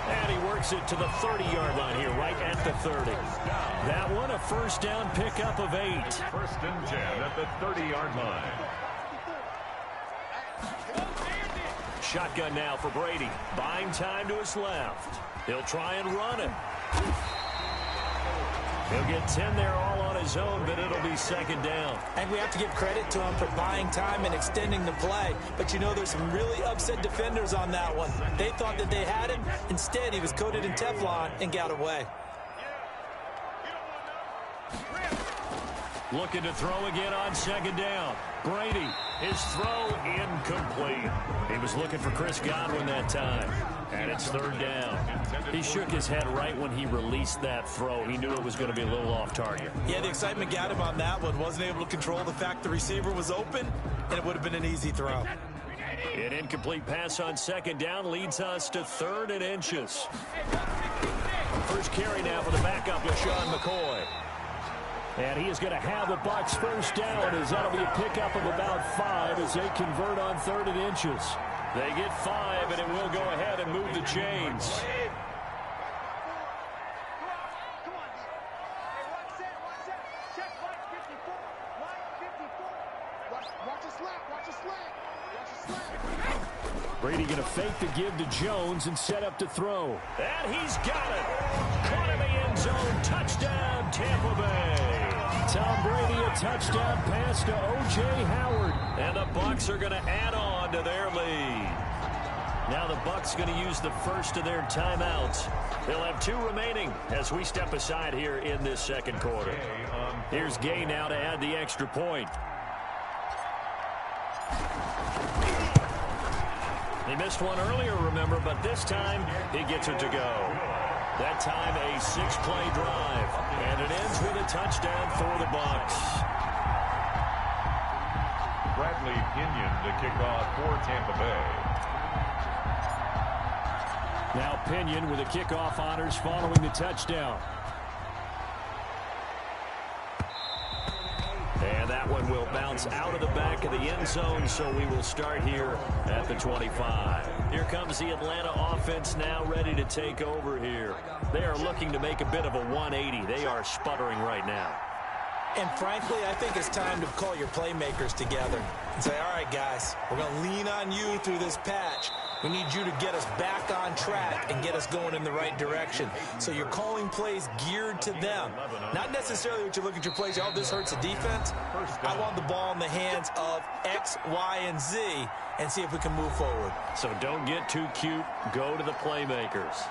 And he works it to the 30-yard line here, right at the 30. That one, a first down pickup of 8. First and 10 at the 30-yard line. Shotgun now for Brady. Buying time to his left. He'll try and run it. He'll get 10 there all on his own, but it'll be second down. And we have to give credit to him for buying time and extending the play. But you know, there's some really upset defenders on that one. They thought that they had him. Instead, he was coated in Teflon and got away. Looking to throw again on second down. Brady, his throw incomplete. He was looking for Chris Godwin that time. And it's third down. He shook his head right when he released that throw. He knew it was going to be a little off target. Yeah, the excitement got him on that one. Wasn't able to control the fact the receiver was open, and it would have been an easy throw. An incomplete pass on second down leads us to 3rd and inches. First carry now for the backup with Sean McCoy. And he is going to have the Bucs first down, as that'll be a pickup of about 5 as they convert on 3rd and inches. They get 5, and it will go ahead and move the chains. Brady going to fake the give to Jones and set up to throw. And he's got it. Caught in the end zone. Touchdown, Tampa Bay. Tom Brady, a touchdown pass to O.J. Howard. And the Bucs are going to add on to their lead. Now the Bucs going to use the first of their timeouts. They'll have 2 remaining as we step aside here in this second quarter. Here's Gay now to add the extra point. He missed one earlier, remember, but this time he gets it to go. That time a 6-play drive, and it ends with a touchdown for the Bucs. Bradley Pinion to kick off for Tampa Bay. Now Pinion with the kickoff honors following the touchdown. And that one will bounce out of the back of the end zone, so we will start here at the 25. Here comes the Atlanta offense now ready to take over here. They are looking to make a bit of a 180. They are sputtering right now. And frankly, I think it's time to call your playmakers together and say, all right, guys, we're going to lean on you through this patch. We need you to get us back on track and get us going in the right direction. So you're calling plays geared to them. Not necessarily what you look at your plays, oh, this hurts the defense. I want the ball in the hands of X, Y, and Z and see if we can move forward. So don't get too cute. Go to the playmakers.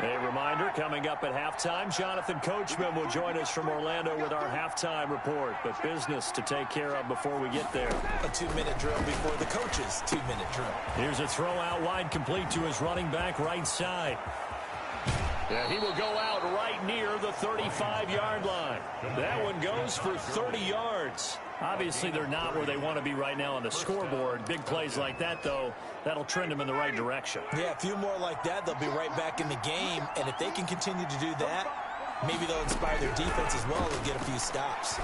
A reminder, coming up at halftime, Jonathan Coachman will join us from Orlando with our halftime report. But business to take care of before we get there. A 2-minute drill before the coach's 2-minute drill. Here's a throw out wide, complete to his running back right side. Yeah, he will go out right near the 35-yard line. That one goes for 30 yards. Obviously, they're not where they want to be right now on the scoreboard. Big plays like that, though, that'll trend them in the right direction. Yeah, a few more like that, they'll be right back in the game. And if they can continue to do that, maybe they'll inspire their defense as well and get a few stops.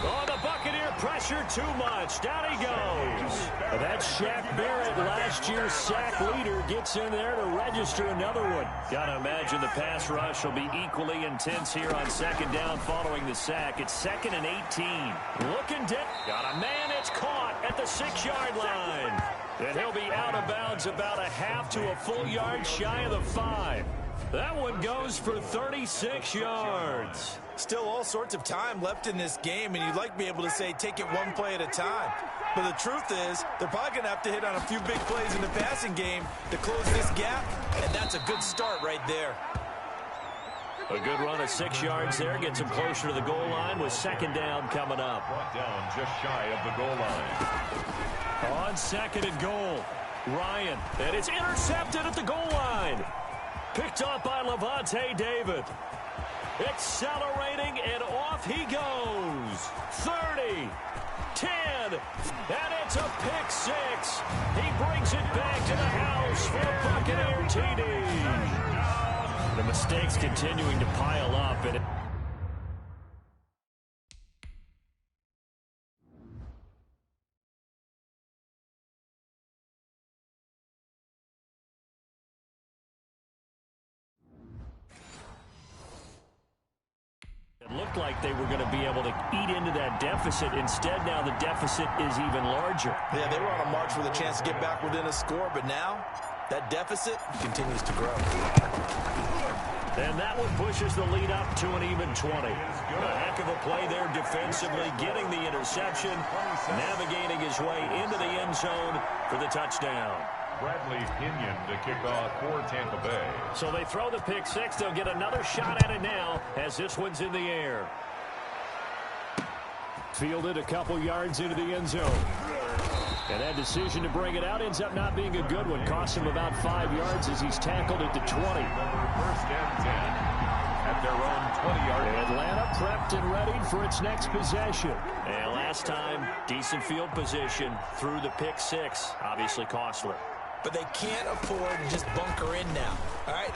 Oh, the Buccaneer pressure too much. Down he goes. That Shaq Barrett, last year's sack leader, gets in there to register another one. Got to imagine the pass rush will be equally intense here on second down following the sack. It's 2nd and 18. Looking dead. Got a man. It's caught at the 6-yard line. And he'll be out of bounds about a half to a full yard shy of the 5. That one goes for 36 yards. Still all sorts of time left in this game, and you'd like to be able to say take it one play at a time. But the truth is, they're probably going to have to hit on a few big plays in the passing game to close this gap, and that's a good start right there. A good run of 6 yards there. Gets him closer to the goal line with second down coming up. Brought down just shy of the goal line. On second and goal, Ryan. And it's intercepted at the goal line. Picked off by Levante David. Accelerating, and off he goes. 30, 10, and it's a pick 6. He brings it back to the house for a Buccaneer TD. The mistakes continuing to pile up. And looked like they were going to be able to eat into that deficit. Instead, now the deficit is even larger. Yeah, they were on a march with a chance to get back within a score, but now that deficit continues to grow. And that one pushes the lead up to an even 20. A heck of a play there defensively, getting the interception, navigating his way into the end zone for the touchdown. Bradley Pinion to kick off for Tampa Bay. So they throw the pick 6. They'll get another shot at it now as this one's in the air. Fielded a couple yards into the end zone. And that decision to bring it out ends up not being a good one. Costs him about 5 yards as he's tackled at the 20. First and 10 at their own 20-yard. Atlanta prepped and ready for its next possession. And last time, decent field position through the pick 6. Obviously costly. But they can't afford to just bunker in now. All right,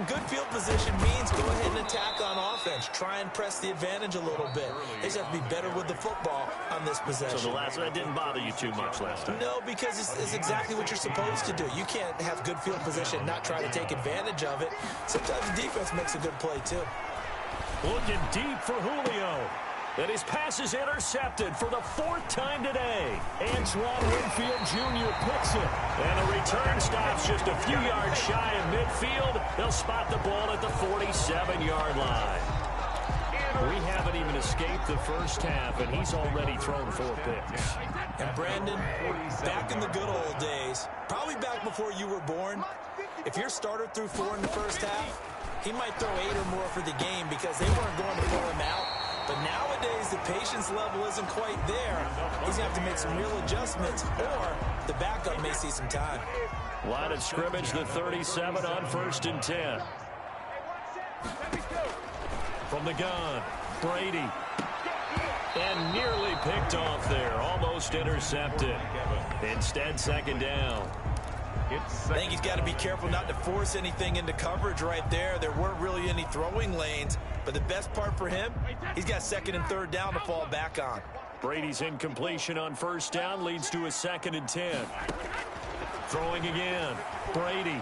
good field position means go ahead and attack on offense. Try and press the advantage a little bit. They just have to be better with the football on this possession. So that didn't bother you too much last time? No, because it's exactly what you're supposed to do. You can't have good field position and not try to take advantage of it. Sometimes the defense makes a good play, too. Looking deep for Julio. And his pass is intercepted for the 4th time today. Antoine Winfield Jr. picks it. And the return stops just a few yards shy of midfield. They'll spot the ball at the 47-yard line. We haven't even escaped the first half, and he's already thrown 4 picks. And Brandon, back in the good old days, probably back before you were born, if your starter threw 4 in the first half, he might throw 8 or more for the game because they weren't going to pull him out. But nowadays, the patience level isn't quite there. He's going to have to make some real adjustments, or the backup may see some time. Line of scrimmage, the 37 on 1st and 10. From the gun, Brady. And nearly picked off there, almost intercepted. Instead, second down. I think he's got to be careful not to force anything into coverage right there. There weren't really any throwing lanes. But the best part for him, he's got 2nd and 3rd down to fall back on. Brady's incompletion on 1st down leads to a 2nd and 10. Throwing again. Brady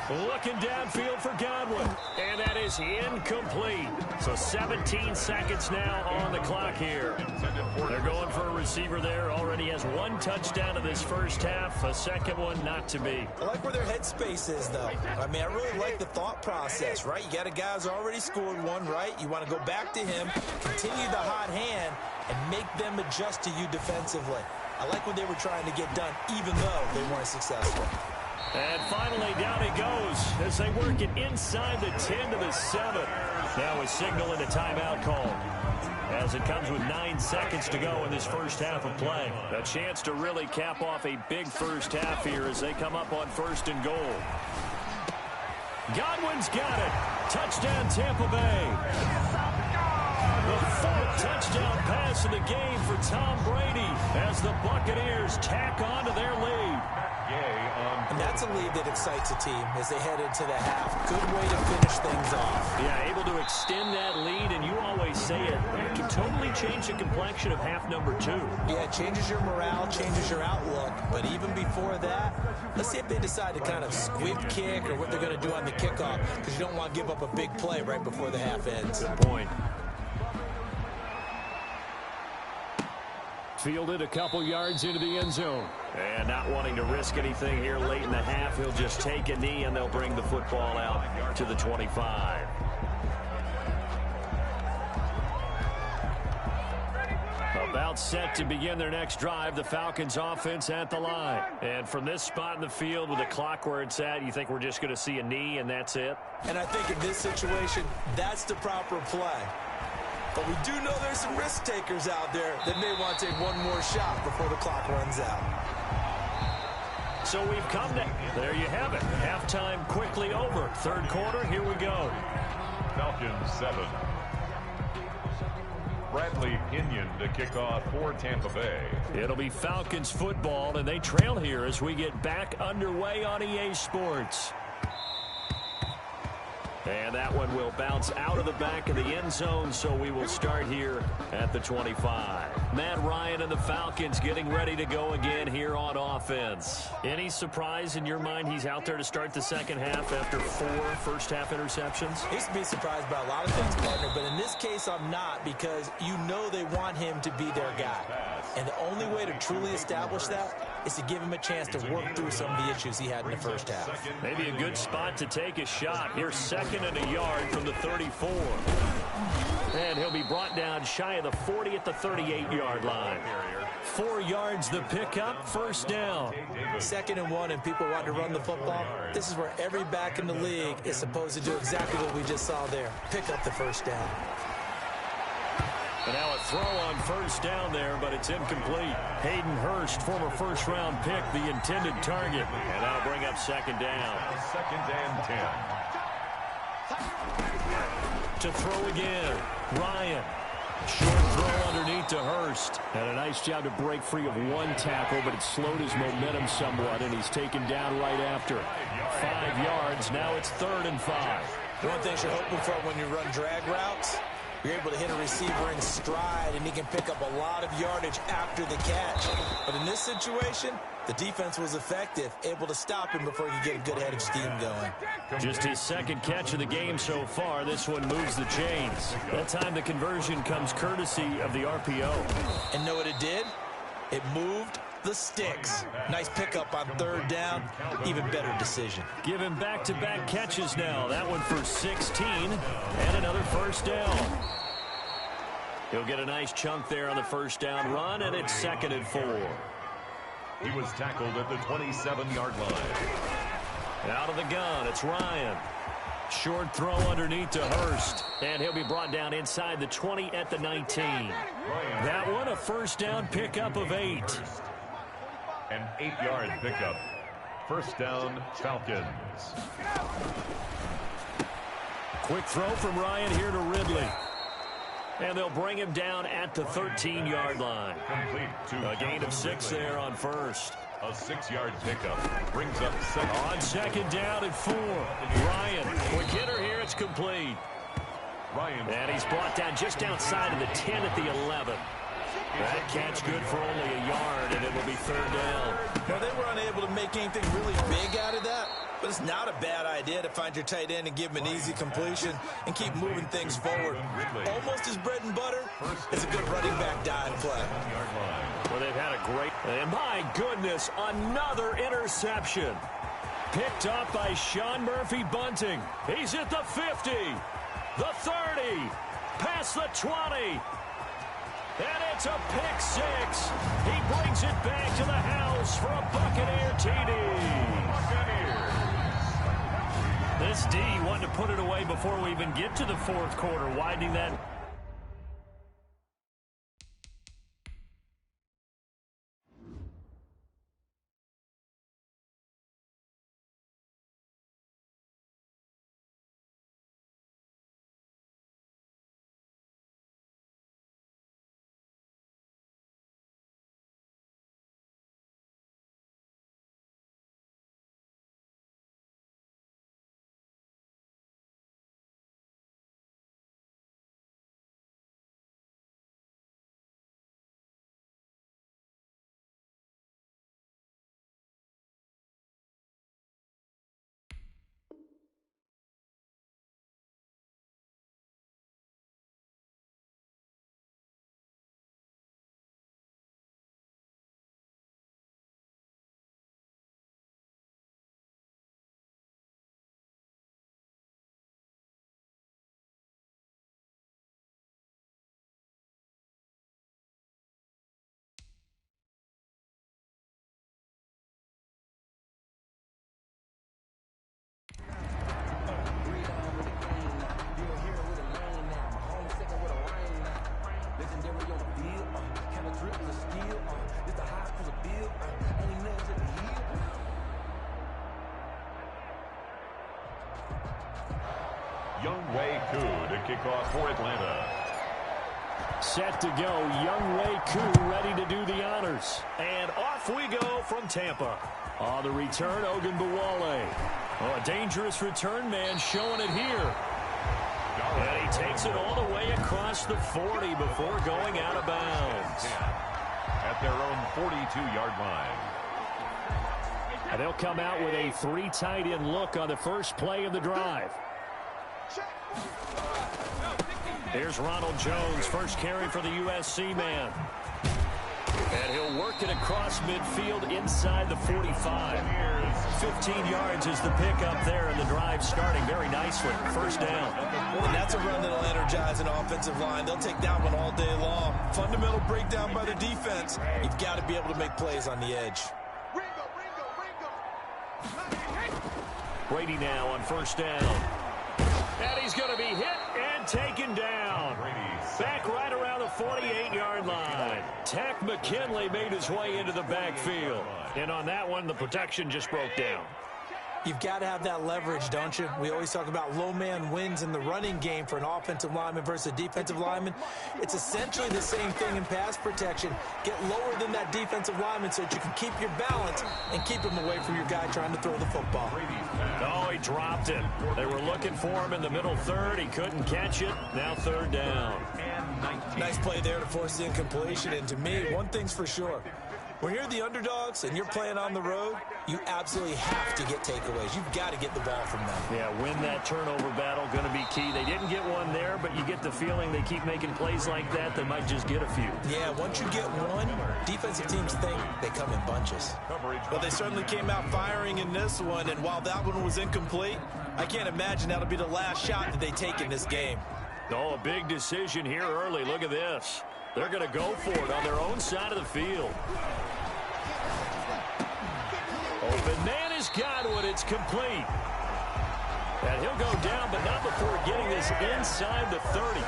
looking downfield for Godwin. And that is incomplete. So 17 seconds now on the clock here. They're going for a receiver there. Already has 1 touchdown in this first half. A second one not to be. I like where their headspace is, though. I mean, I really like the thought process, right? You got a guy who's already scored 1, right? You want to go back to him, continue the hot hand, and make them adjust to you defensively. I like what they were trying to get done, even though they weren't successful. And finally, down he goes as they work it inside the 10 to the 7. Now a signal and a timeout call, as it comes with 9 seconds to go in this first half of play. A chance to really cap off a big first half here as they come up on 1st and goal. Godwin's got it. Touchdown, Tampa Bay. The 4th touchdown pass of the game for Tom Brady as the Buccaneers tack on to their lead. And that's a lead that excites a team as they head into the half. Good way to finish things off. Yeah, able to extend that lead, and you always say it can totally change the complexion of half number 2. Yeah, it changes your morale, changes your outlook. But even before that, let's see if they decide to kind of squib kick or what they're going to do on the kickoff, because you don't want to give up a big play right before the half ends. Good point. Fielded a couple yards into the end zone. And not wanting to risk anything here late in the half, he'll just take a knee, and they'll bring the football out to the 25. About set to begin their next drive, the Falcons offense at the line. And from this spot in the field with the clock where it's at, you think we're just going to see a knee and that's it? And I think in this situation, that's the proper play. But we do know there's some risk takers out there that may want to take one more shot before the clock runs out. So we've come to, there you have it. Halftime quickly over. 3rd quarter, here we go. Falcons 7. Bradley Pinion to kick off for Tampa Bay. It'll be Falcons football, and they trail here as we get back underway on EA Sports. And that one will bounce out of the back of the end zone, so we will start here at the 25. Matt Ryan and the Falcons getting ready to go again here on offense. Any surprise in your mind he's out there to start the second half after 4 first-half interceptions? I used to be surprised by a lot of things, partner, but in this case I'm not, because you know they want him to be their guy. And the only way to truly establish that is to give him a chance to work through some of the issues he had in the first half. Maybe a good spot to take a shot. Here's 2nd and a yard from the 34. And he'll be brought down shy of the 40 at the 38-yard line. 4 yards the pickup, 1st down. 2nd and 1, and people want to run the football. This is where every back in the league is supposed to do exactly what we just saw there. Pick up the 1st down. And now a throw on 1st down there, but it's incomplete. Hayden Hurst, former 1st-round pick, the intended target. And that'll bring up 2nd down. 2nd and 10. To throw again, Ryan. Short throw underneath to Hurst. And a nice job to break free of 1 tackle, but it slowed his momentum somewhat, and he's taken down right after. 5 yards, now it's 3rd and 5. One thing you're hoping for when you run drag routes, you're able to hit a receiver in stride, and he can pick up a lot of yardage after the catch. But in this situation, the defense was effective, able to stop him before you get a good head of steam going. Just his 2nd catch of the game so far. This one moves the chains. That time the conversion comes courtesy of the RPO. And know what it did? It moved the sticks. Nice pickup on 3rd down. Even better decision. Give him back-to-back catches now. That one for 16 and another 1st down. He'll get a nice chunk there on the 1st down run, and it's 2nd and 4. He was tackled at the 27-yard line. Out of the gun, it's Ryan. Short throw underneath to Hurst. And he'll be brought down inside the 20 at the 19. That one, a 1st down pickup of 8. An 8-yard pickup. 1st down, Falcons. Quick throw from Ryan here to Ridley. And they'll bring him down at the 13-yard line. Complete to A gain of 6 there on 1st. A 6-yard pickup brings up 2nd. On 2nd down at 4. Ryan, quick hitter here, it's complete. Ryan. And he's brought down just outside of the 10 at the 11. That catch good for only a yard, and it will be 3rd down. Well, they were unable to make anything really big out of that, but it's not a bad idea to find your tight end and give him an easy completion and keep moving things forward. Almost his bread and butter is a good running back dive play. Well, they've had a great, and my goodness, another interception. Picked up by Sean Murphy Bunting. He's at the 50, the 30, past the 20. And it's a pick 6. He brings it back to the house for a Buccaneer TD. This D wanted to put it away before we even get to the fourth quarter, widening that. Younghoe Koo to kick off for Atlanta. Set to go. Younghoe Koo ready to do the honors. And off we go from Tampa. On the return, Ogunbowale. Oh, a dangerous return man showing it here. And he takes it all the way across the 40 before going out of bounds. At their own 42-yard line. And they'll come out with a 3 tight end look on the first play of the drive. Here's Ronald Jones, first carry for the USC man. And he'll work it across midfield inside the 45. 15 yards is the pickup there, and the drive starting very nicely. First down. And that's a run that'll energize an offensive line. They'll take that one all day long. Fundamental breakdown by the defense. You've got to be able to make plays on the edge. Brady now on first down. And he's going to be hit and taken down. Back right around the 48-yard line. Tack McKinley made his way into the backfield. And on that one, the protection just broke down. You've got to have that leverage, don't you? We always talk about low man wins in the running game for an offensive lineman versus a defensive lineman. It's essentially the same thing in pass protection. Get lower than that defensive lineman so that you can keep your balance and keep him away from your guy trying to throw the football. Oh, he dropped it. They were looking for him in the middle third. He couldn't catch it. Now third down. Nice play there to force the incompletion. And to me, one thing's for sure. When you're the underdogs and you're playing on the road, you absolutely have to get takeaways. You've got to get the ball from them. Yeah, win that turnover battle, going to be key. They didn't get one there, but you get the feeling they keep making plays like that, they might just get a few. Yeah, once you get one, defensive teams think they come in bunches. Well, they certainly came out firing in this one, and while that one was incomplete, I can't imagine that'll be the last shot that they take in this game. Oh, a big decision here early. Look at this. They're going to go for it on their own side of the field. Open man has got one. It's complete. And he'll go down, but not before getting this inside the 30.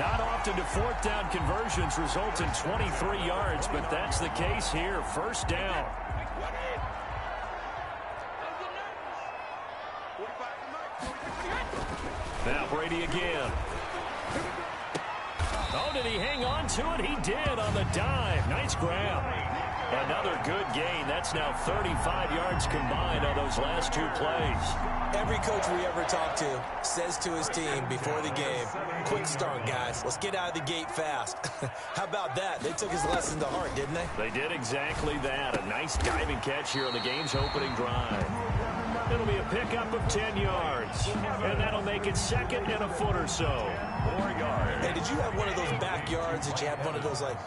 Not often do fourth down conversions result in 23 yards, but that's the case here. First down. Now Brady again. Oh, did he hang on to it? He did on the dive. Nice grab. Another good gain. That's now 35 yards combined on those last two plays. Every coach we ever talk to says to his team before the game, quick start, guys. Let's get out of the gate fast. How about that? They took his lesson to heart, didn't they? They did exactly that. A nice diving catch here on the game's opening drive. It'll be a pickup of 10 yards. And that'll make it second and a foot or so. 4 yards. Hey, did you have one of those backyards that you had one of those, like,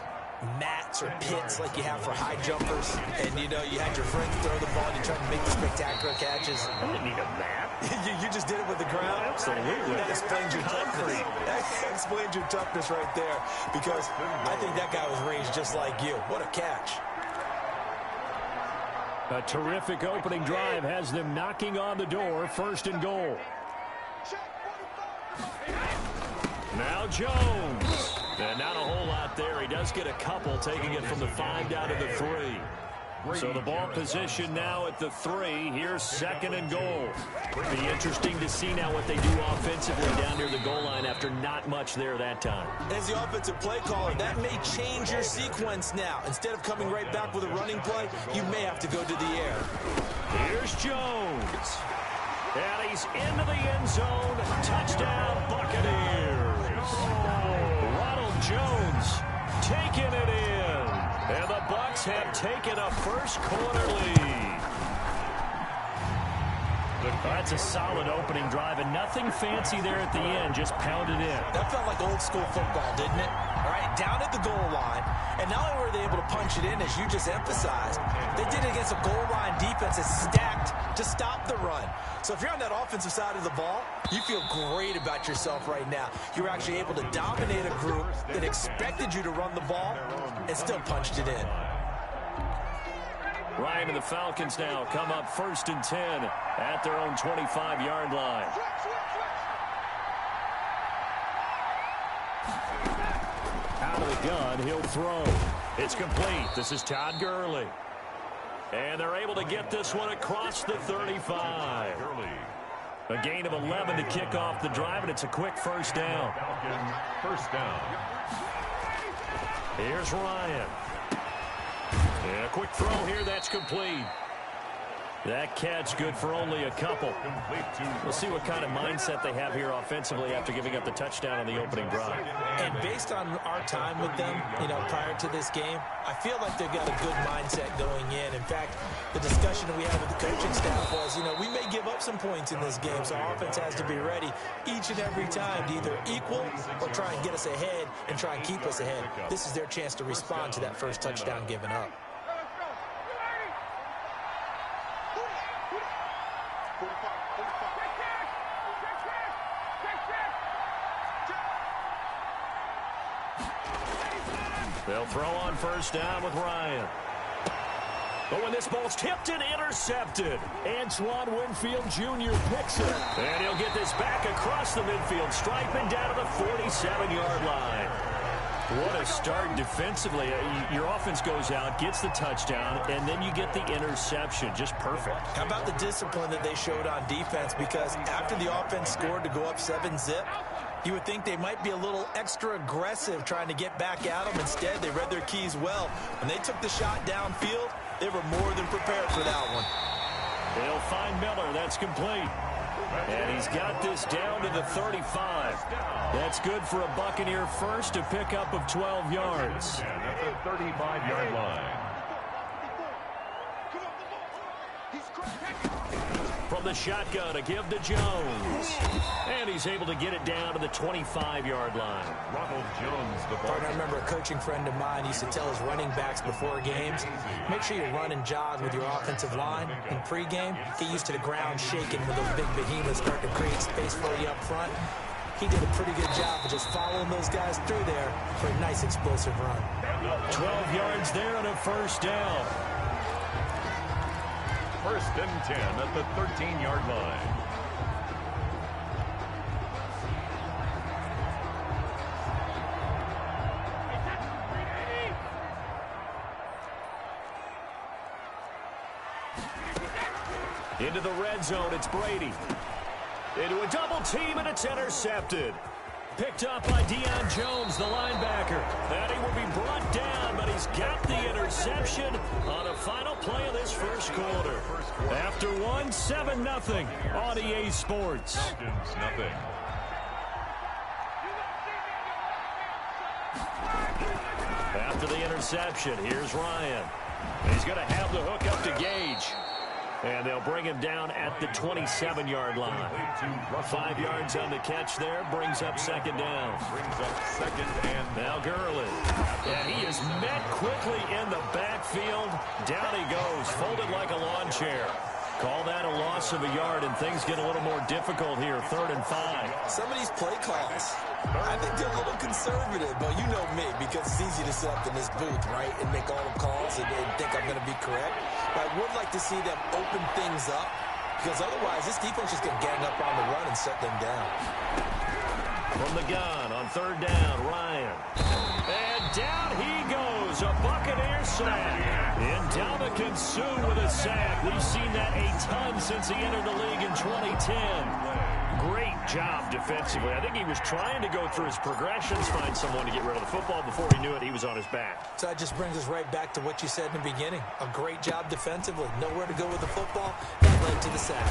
mats or pits like you have for high jumpers, and, you know, you had your friends throw the ball and you tried to make the spectacular catches. I didn't need a mat. you just did it with the ground? Absolutely. That explains your toughness. That explains your toughness right there, because I think that guy was raised just like you. What a catch. A terrific opening drive has them knocking on the door, 1st and goal. Now Jones. And not a whole lot there. He does get a couple, taking it from the 5 down to the 3. So the ball position now at the 3. Here's 2nd and goal. Be interesting to see now what they do offensively down near the goal line after not much there that time. As the offensive play caller, that may change your sequence now. Instead of coming right back with a running play, you may have to go to the air. Here's Jones. And he's into the end zone. Touchdown, Buccaneers. Ronald Jones taking it in. And the Bucs have taken a first-quarter lead. That's a solid opening drive, and nothing fancy there at the end, just pounded in. That felt like old-school football, didn't it? All right, down at the goal line, and not only were they able to punch it in, as you just emphasized, they did it against a goal line defense that's stacked to stop the run. So if you're on that offensive side of the ball, you feel great about yourself right now. You were actually able to dominate a group that expected you to run the ball and still punched it in. Ryan and the Falcons now come up 1st and 10 at their own 25-yard line. Out of the gun, he'll throw. It's complete. This is Todd Gurley. And they're able to get this one across the 35. A gain of 11 to kick off the drive, and it's a quick 1st down. First down. Here's Ryan. And a quick throw here, that's complete. That catch good for only a couple. We'll see what kind of mindset they have here offensively after giving up the touchdown on the opening drive. And based on our time with them, you know, prior to this game, I feel like they've got a good mindset going in. In fact, the discussion that we had with the coaching staff was, you know, we may give up some points in this game, so our offense has to be ready each and every time to either equal or try and get us ahead and try and keep us ahead. This is their chance to respond to that first touchdown given up. They'll throw on 1st down with Ryan. But when this ball's tipped and intercepted, Antoine Winfield Jr. picks it. And he'll get this back across the midfield stripe and down to the 47-yard line. What a start defensively. Your offense goes out, gets the touchdown, and then you get the interception. Just perfect. How about the discipline that they showed on defense? Because after the offense scored to go up 7-zip, you would think they might be a little extra aggressive trying to get back at them. Instead, they read their keys well. When they took the shot downfield, they were more than prepared for that one. They'll find Miller. That's complete. And he's got this down to the 35. That's good for a Buccaneer first, a pickup of 12 yards. At the 35-yard line. From the shotgun, a give to Jones. And he's able to get it down to the 25-yard line. Ronald Jones, the ball. I remember a coaching friend of mine used to tell his running backs before games, make sure you run and jog with your offensive line in pregame. Get used to the ground shaking when those big behemoths start to create space for you up front. He did a pretty good job of just following those guys through there for a nice explosive run. 12 yards there and a 1st down. 1st and 10 at the 13-yard line. Into the red zone, it's Brady. Into a double team, and it's intercepted. Picked up by Deion Jones, the linebacker. And he will be brought down, but he's got the interception on the final play of this first quarter. After 7-0 on EA Sports. Falcons, nothing. After the interception, here's Ryan. He's going to have the hook up to Gage. And they'll bring him down at the 27-yard line. 5 yards on the catch there. Brings up second down. Now Gurley. And he is met quickly in the backfield. Down he goes, folded like a lawn chair. Call that a loss of a yard, and things get a little more difficult here. 3rd and 5. Some of these play calls, I think they're a little conservative, but you know me, because it's easy to sit up in this booth, right, and make all the calls and think I'm going to be correct. But I would like to see them open things up, because otherwise this defense is going to gang up on the run and shut them down. From the gun on 3rd down, Ryan. And down he goes, a Buccaneer sack. Ndamukong Suh with a sack. We've seen that a ton since he entered the league in 2010. Great job defensively. I think he was trying to go through his progressions, find someone to get rid of the football. Before he knew it, he was on his back. So that just brings us right back to what you said in the beginning. A great job defensively. Nowhere to go with the football. That led to the sack.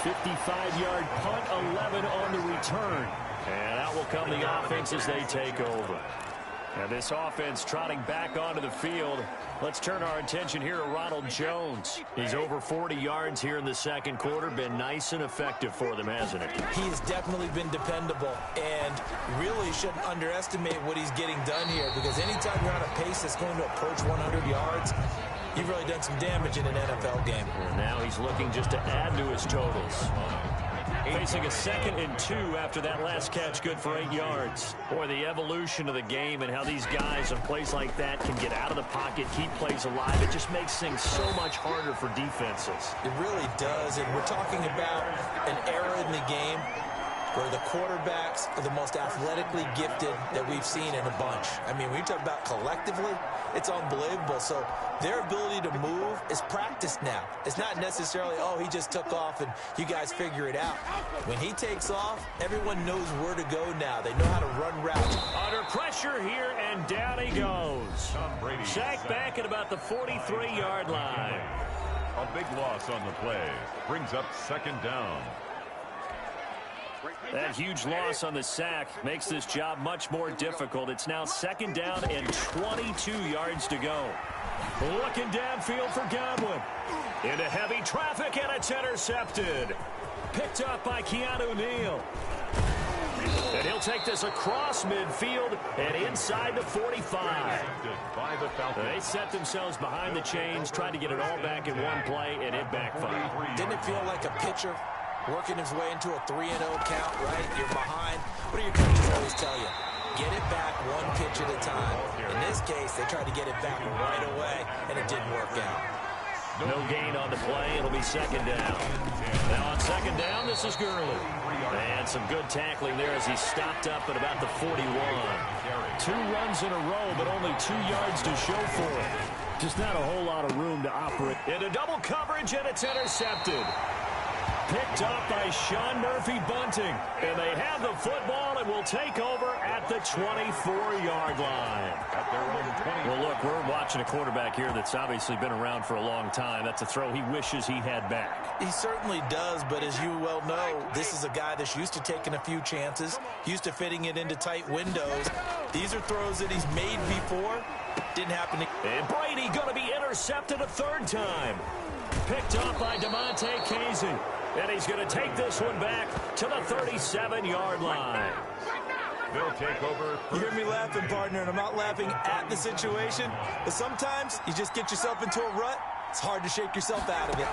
55-yard punt, 11 on the return. And out will come the offense as they take over. And this offense trotting back onto the field. Let's turn our attention here to Ronald Jones. He's over 40 yards here in the second quarter. Been nice and effective for them, hasn't it? He has definitely been dependable, and really shouldn't underestimate what he's getting done here, because anytime you're on a pace that's going to approach 100 yards, you've really done some damage in an NFL game. And now he's looking just to add to his totals. Facing a 2nd and 2 after that last catch, good for 8 yards. Boy, the evolution of the game and how these guys on plays like that can get out of the pocket, keep plays alive, it just makes things so much harder for defenses. It really does, and we're talking about an era in the game where the quarterbacks are the most athletically gifted that we've seen in a bunch. I mean, when you talk about collectively, it's unbelievable. So their ability to move is practiced now. It's not necessarily, oh, he just took off and you guys figure it out. When he takes off, everyone knows where to go now. They know how to run routes. Under pressure here, and down he goes. Sacked back at about the 43-yard line. A big loss on the play. Brings up second down. That huge loss on the sack makes this job much more difficult. It's now second down and 22 yards to go. Looking downfield for Godwin. Into heavy traffic, and it's intercepted. Picked up by Keanu Neal. And he'll take this across midfield and inside the 45. They set themselves behind the chains, tried to get it all back in one play, and it backfired. Didn't it feel like a pitcher working his way into a 3-0 count, right? You're behind. What do your coaches always tell you? Get it back one pitch at a time. In this case, they tried to get it back right away, and it didn't work out. No gain on the play. It'll be second down. Now on second down, this is Gurley. And some good tackling there as he stopped up at about the 41. 2 runs in a row, but only 2 yards to show for it. Just not a whole lot of room to operate. Into double coverage, and it's intercepted. Picked up by Sean Murphy-Bunting. And they have the football and will take over at the 24-yard line. Well, look, we're watching a quarterback here that's obviously been around for a long time. That's a throw he wishes he had back. He certainly does, but as you well know, this is a guy that's used to taking a few chances, used to fitting it into tight windows. These are throws that he's made before. Didn't happen to... And Brady going to be intercepted a 3rd time. Picked up by DeMonte Casey. And he's going to take this one back to the 37-yard line. They'll take over. You hear me laughing, partner, and I'm not laughing at the situation, but sometimes you just get yourself into a rut. It's hard to shake yourself out of it.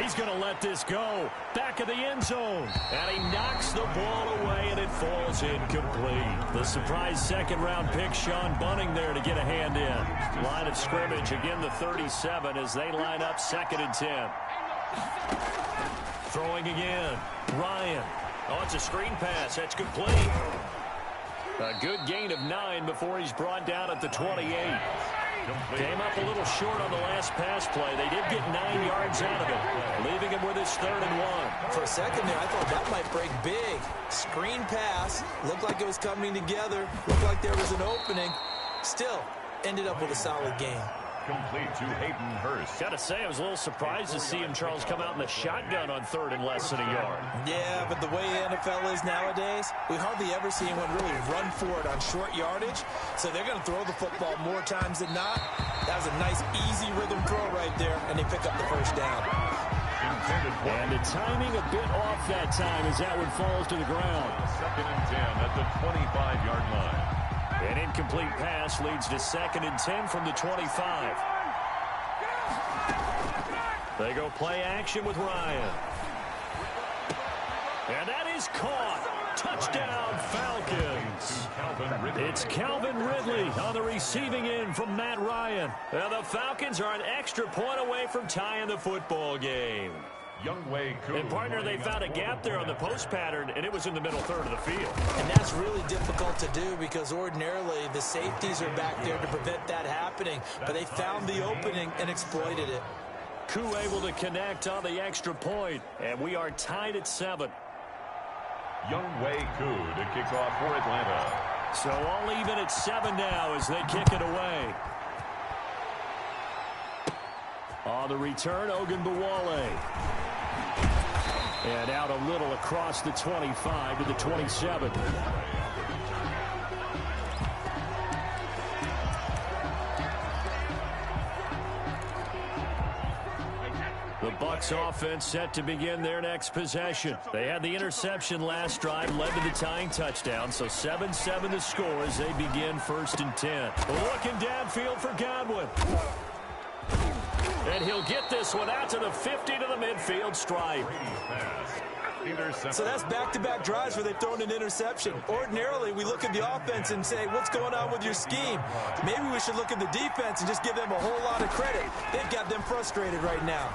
He's going to let this go. Back of the end zone. And he knocks the ball away, and it falls incomplete. The surprise second-round pick, Sean Bunting, there to get a hand in. Line of scrimmage, again the 37 as they line up 2nd and 10. Throwing again. Ryan. Oh, it's a screen pass. That's complete. A good gain of 9 before he's brought down at the 28. Came up a little short on the last pass play. They did get 9 yards out of it, leaving him with his 3rd and 1. For a second there, I thought that might break big. Screen pass. Looked like it was coming together. Looked like there was an opening. Still, ended up with a solid game. Complete to Hayden Hurst. Got to say, I was a little surprised to see him, Charles, come out in the shotgun on 3rd and less than a yard. Yeah, but the way the NFL is nowadays, we hardly ever see anyone really run for it on short yardage. So they're going to throw the football more times than not. That was a nice, easy rhythm throw right there, and they pick up the first down. And the timing a bit off that time as that one falls to the ground. 2nd and 10 at the 25-yard line. An incomplete pass leads to 2nd and 10 from the 25. They go play action with Ryan. And that is caught. Touchdown, Falcons. It's Calvin Ridley on the receiving end from Matt Ryan. And the Falcons are an extra point away from tying the football game. And, partner, they found a gap there on the post pattern, and it was in the middle third of the field. And that's really difficult to do because ordinarily the safeties are back there to prevent that happening. But they found the opening and exploited it. Koo able to connect on the extra point, and we are tied at 7. Younghoe Koo to kick off for Atlanta. So all even at 7 now as they kick it away. On the return, Ogunbowale. And out a little across the 25 to the 27. The Bucs offense set to begin their next possession. They had the interception last drive, led to the tying touchdown, so 7-7 the score as they begin 1st and 10. Looking downfield for Godwin. And he'll get this one out to the 50 to the midfield stripe. So that's back-to-back drives where they've thrown an interception. Ordinarily, we look at the offense and say, what's going on with your scheme? Maybe we should look at the defense and just give them a whole lot of credit. They've got them frustrated right now.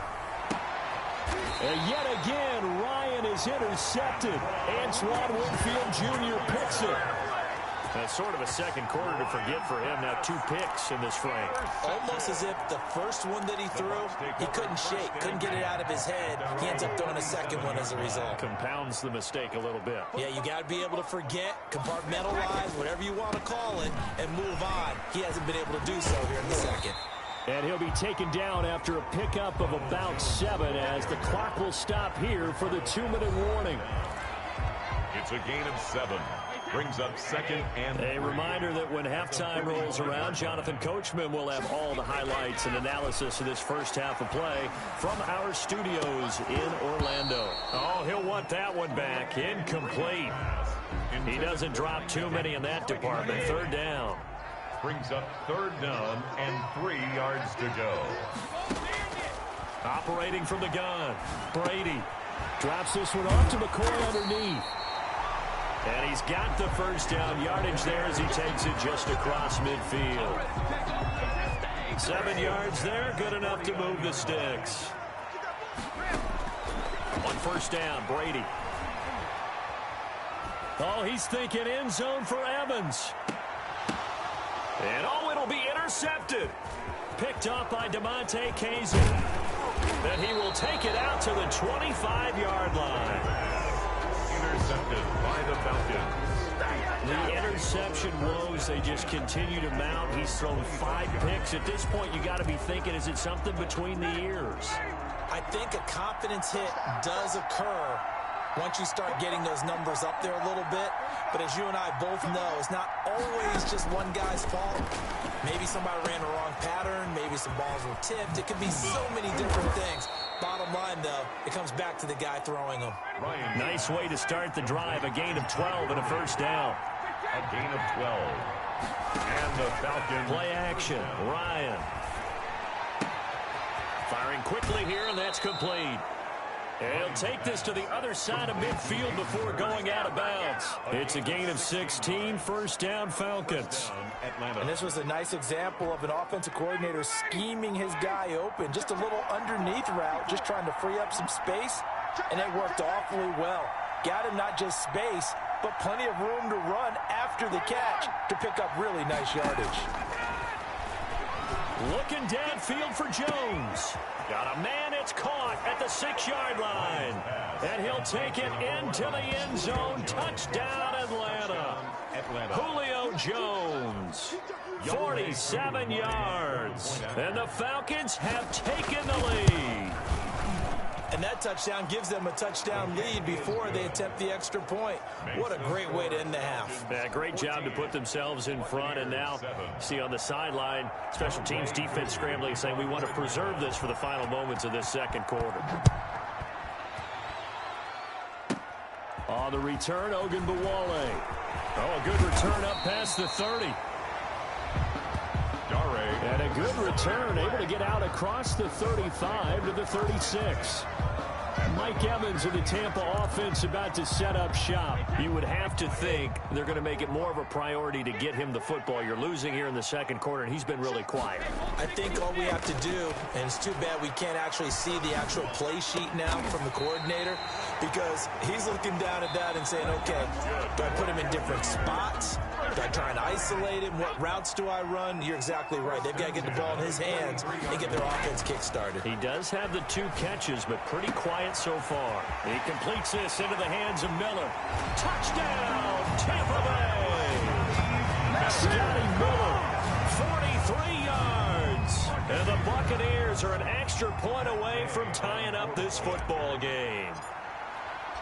And yet again, Ryan is intercepted. Antoine Winfield Jr. picks it. That's sort of a second quarter to forget for him. Now 2 picks in this frame. Almost as if the first one that he threw, he couldn't shake, couldn't get it out of his head. He ends up throwing a second one as a result. Compounds the mistake a little bit. Yeah, you got to be able to forget, compartmentalize, whatever you want to call it, and move on. He hasn't been able to do so here in the second. And he'll be taken down after a pickup of about 7 as the clock will stop here for the 2-minute warning. It's a gain of 7. Brings up 2nd and 3. A reminder that when halftime rolls around, Jonathan Coachman will have all the highlights and analysis of this first half of play from our studios in Orlando. Oh, he'll want that one back. Incomplete. He doesn't drop too many in that department. 3rd down. Brings up 3rd down and 3 yards to go. Operating from the gun, Brady drops this one off to McCoy underneath. And he's got the first down yardage there as he takes it just across midfield. 7 yards there, good enough to move the sticks. On 1st down, Brady. Oh, he's thinking end zone for Evans. And oh, it'll be intercepted. Picked up by DeMonte Casey. Then he will take it out to the 25-yard line. Intercepted by the Falcons. The interception woes, they just continue to mount. He's thrown 5 picks. At this point, you got to be thinking, is it something between the ears? I think a confidence hit does occur once you start getting those numbers up there a little bit. But as you and I both know, it's not always just one guy's fault. Maybe somebody ran the wrong pattern. Maybe some balls were tipped. It could be so many different things. Bottom line, though, it comes back to the guy throwing them. Nice way to start the drive. A gain of 12 and a first down. A gain of 12. And the Falcons. Play action. Ryan. Firing quickly here, and that's complete. And he'll take this to the other side of midfield before going out of bounds. It's a gain of 16, 1st down Falcons. And this was a nice example of an offensive coordinator scheming his guy open. Just a little underneath route, just trying to free up some space, and it worked awfully well. Got him not just space, but plenty of room to run after the catch to pick up really nice yardage. Looking downfield for Jones. Got a man, it's caught at the 6-yard line. And he'll take it into the end zone. Touchdown, Atlanta. Julio Jones. 47 yards. And the Falcons have taken the lead. And that touchdown gives them a touchdown lead before they attempt the extra point. What a great way to end the half. Yeah, great job to put themselves in front. And now, see on the sideline, special teams defense scrambling, saying we want to preserve this for the final moments of this second quarter. On the return, Ogunbowale. Oh, a good return up past the 30. And a good return, able to get out across the 35 to the 36. Mike Evans of the Tampa offense about to set up shop. You would have to think they're going to make it more of a priority to get him the football. You're losing here in the second quarter, and he's been really quiet. I think all we have to do, and it's too bad we can't actually see the actual play sheet now from the coordinator, because he's looking down at that and saying, okay, do I put him in different spots? Do I try and isolate him? What routes do I run? You're exactly right. They've got to get the ball in his hands and get their offense kick-started. He does have the 2 catches, but pretty quiet so far. He completes this into the hands of Miller. Touchdown, Tampa Bay! Scotty Miller, 43 yards. And the Buccaneers are an extra point away from tying up this football game.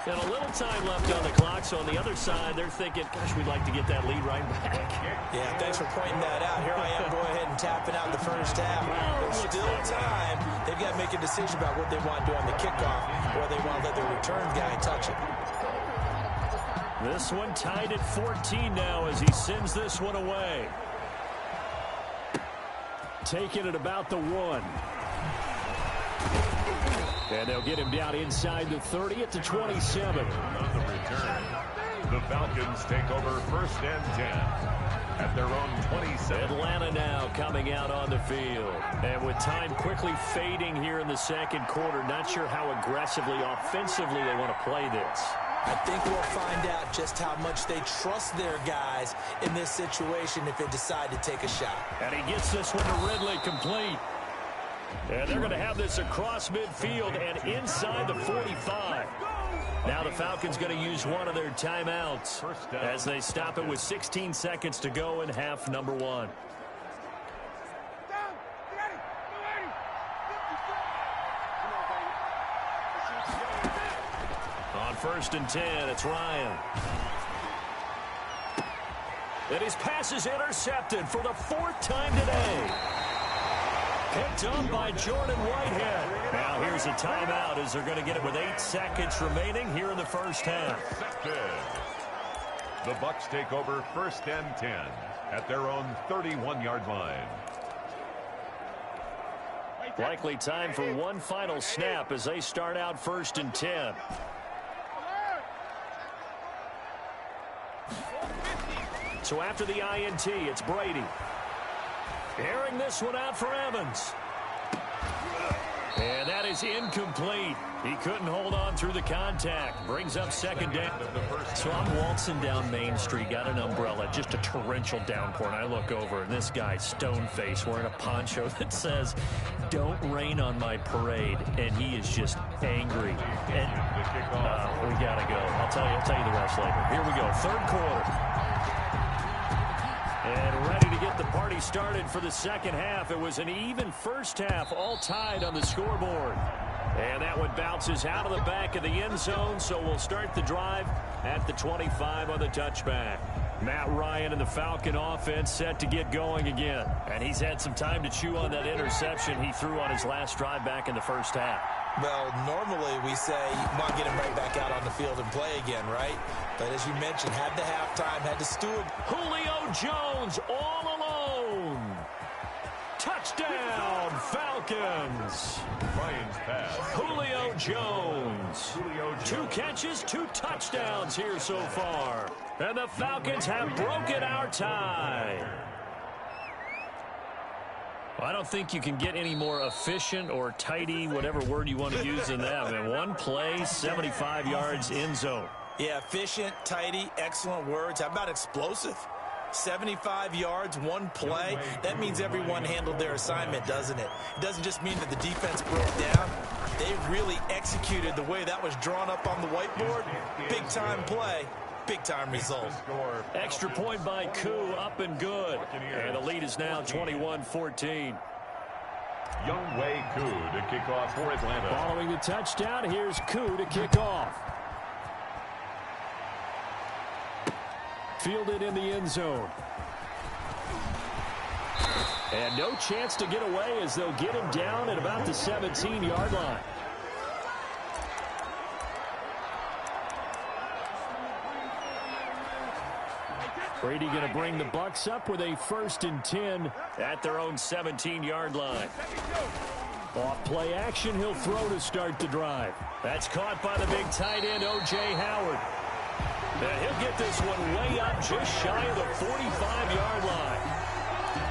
And a little time left on the clock, so on the other side, they're thinking, gosh, we'd like to get that lead right back. Yeah, thanks for pointing that out. Here I am, go ahead and tapping out the first half. There's still time. They've got to make a decision about what they want to do on the kickoff, or they want to let their return guy touch it. This one tied at 14 now as he sends this one away. Taking it about the 1. And they'll get him down inside the 30 at the 27. On the return, the Falcons take over 1st and 10 at their own 27. Atlanta now coming out on the field. And with time quickly fading here in the second quarter, not sure how aggressively, offensively they want to play this. I think we'll find out just how much they trust their guys in this situation if they decide to take a shot. And he gets this one to Ridley complete. And they're going to have this across midfield and inside the 45. Now the Falcons going to use one of their timeouts as they stop it with 16 seconds to go in half number 1. On 1st and 10, it's Ryan. And his pass is intercepted for the 4th time today. Picked up by Jordan Whitehead. Now here's a timeout as they're going to get it with 8 seconds remaining here in the first half. The Bucks take over 1st and 10 at their own 31-yard line. Likely time for one final snap as they start out 1st and 10. So after the INT, it's Brady. Airing this one out for Evans. And that is incomplete. He couldn't hold on through the contact. Brings up 2nd down. So I'm waltzing down Main Street, got an umbrella, just a torrential downpour, and I look over, and this guy, stone-faced, wearing a poncho that says, "Don't rain on my parade," and he is just angry. And we got to go. I'll tell you the rest later. Here we go, 3rd quarter. And ready to get the party started for the second half. It was an even first half, all tied on the scoreboard. And that one bounces out of the back of the end zone, so we'll start the drive at the 25 on the touchback. Matt Ryan and the Falcon offense set to get going again. And he's had some time to chew on that interception he threw on his last drive back in the first half. Well, normally we say you want to get him right back out on the field and play again, right? But as you mentioned, had the halftime, had the steward. Julio Jones all alone. Touchdown, Falcons. Ryan's pass. Julio Jones. 2 catches, 2 touchdowns here so far. And the Falcons have broken our tie. I don't think you can get any more efficient or tidy, whatever word you want to use than that. And 1 play, 75 yards, end zone. Yeah, efficient, tidy, excellent words. How about explosive? 75 yards, 1 play. That means everyone handled their assignment, doesn't it? It doesn't just mean that the defense broke down. They really executed the way that was drawn up on the whiteboard. Big-time play. big-time result. Extra point by Koo, up and good. And the lead is now 21-14. Young Wei Koo to kick off for Atlanta. Following the touchdown, here's Koo to kick off. Fielded in the end zone. And no chance to get away as they'll get him down at about the 17-yard line. Brady going to bring the Bucs up with a 1st and 10 at their own 17-yard line. Off play action, he'll throw to start the drive. That's caught by the big tight end, O.J. Howard. And he'll get this one way up just shy of the 45-yard line.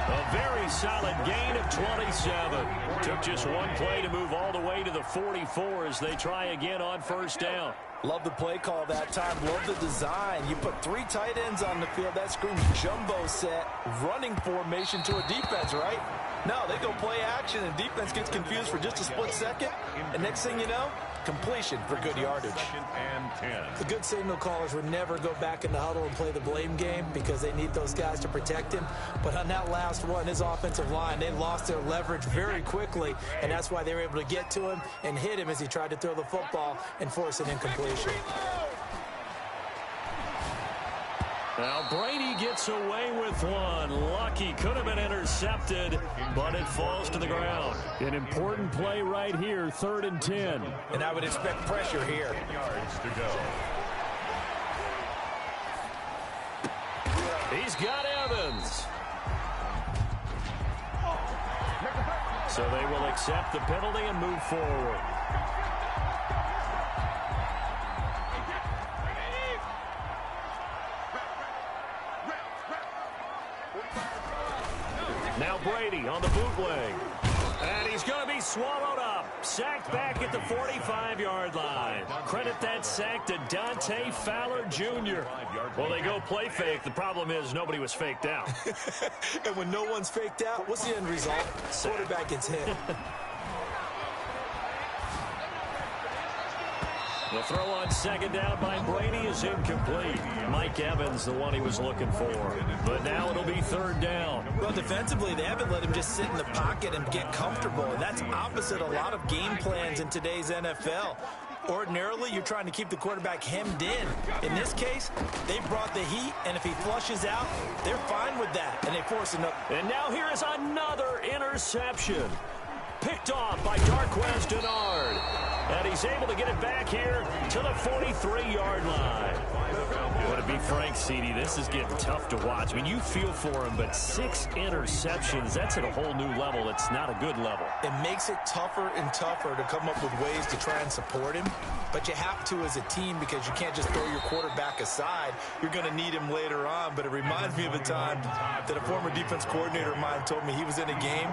A very solid gain of 27. Took just one play to move all the way to the 44 as they try again on 1st down. Love the play call that time. Love the design. You put 3 tight ends on the field. That screams jumbo set, running formation to a defense, right? No, they go play action, and defense gets confused for just a split second. And next thing you know, completion for good yardage. 2nd and 10. The good signal callers would never go back in the huddle and play the blame game because they need those guys to protect him. But on that last one, his offensive line, they lost their leverage very quickly, and that's why they were able to get to him and hit him as he tried to throw the football and force an incompletion. Now Brady gets away with one. Lucky, could have been intercepted, but it falls to the ground. An important play right here, 3rd and 10. And I would expect pressure here. Yards to go. He's got Evans. So they will accept the penalty and move forward. Now Brady on the bootleg. And he's going to be swallowed up. Sacked back at the 45-yard line. Credit that sack to Dante Fowler Jr. Well, they go play fake. The problem is nobody was faked out. And when no one's faked out, what's the end result? Quarterback gets hit. The throw on 2nd down by Brady is incomplete. Mike Evans, the one he was looking for. But now it'll be 3rd down. Well, defensively, they haven't let him just sit in the pocket and get comfortable. And that's opposite a lot of game plans in today's NFL. Ordinarily, you're trying to keep the quarterback hemmed in. In this case, they brought the heat, and if he flushes out, they're fine with that. And they force another. And now here is another interception. Picked off by Darquez Denard. And he's able to get it back here to the 43-yard line. But to be frank, CD, this is getting tough to watch. I mean, you feel for him, but 6 interceptions, that's at a whole new level. It's not a good level. It makes it tougher and tougher to come up with ways to try and support him. But you have to as a team because you can't just throw your quarterback aside. You're going to need him later on. But it reminds me of a time that a former defense coordinator of mine told me he was in a game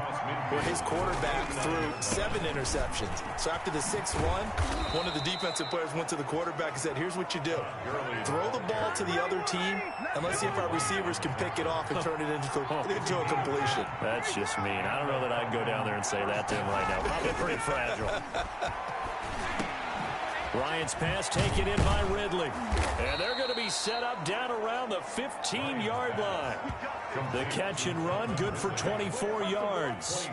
where his quarterback threw 7 interceptions. So after the 6th one of the defensive players went to the quarterback and said, here's what you do. Throw the ball to the other team, and let's see if our receivers can pick it off and turn it into a completion. That's just mean. I don't know that I'd go down there and say that to him right now. Probably pretty fragile. Ryan's pass taken in by Ridley. And they're going to be set up down around the 15-yard line. The catch and run, good for 24 yards.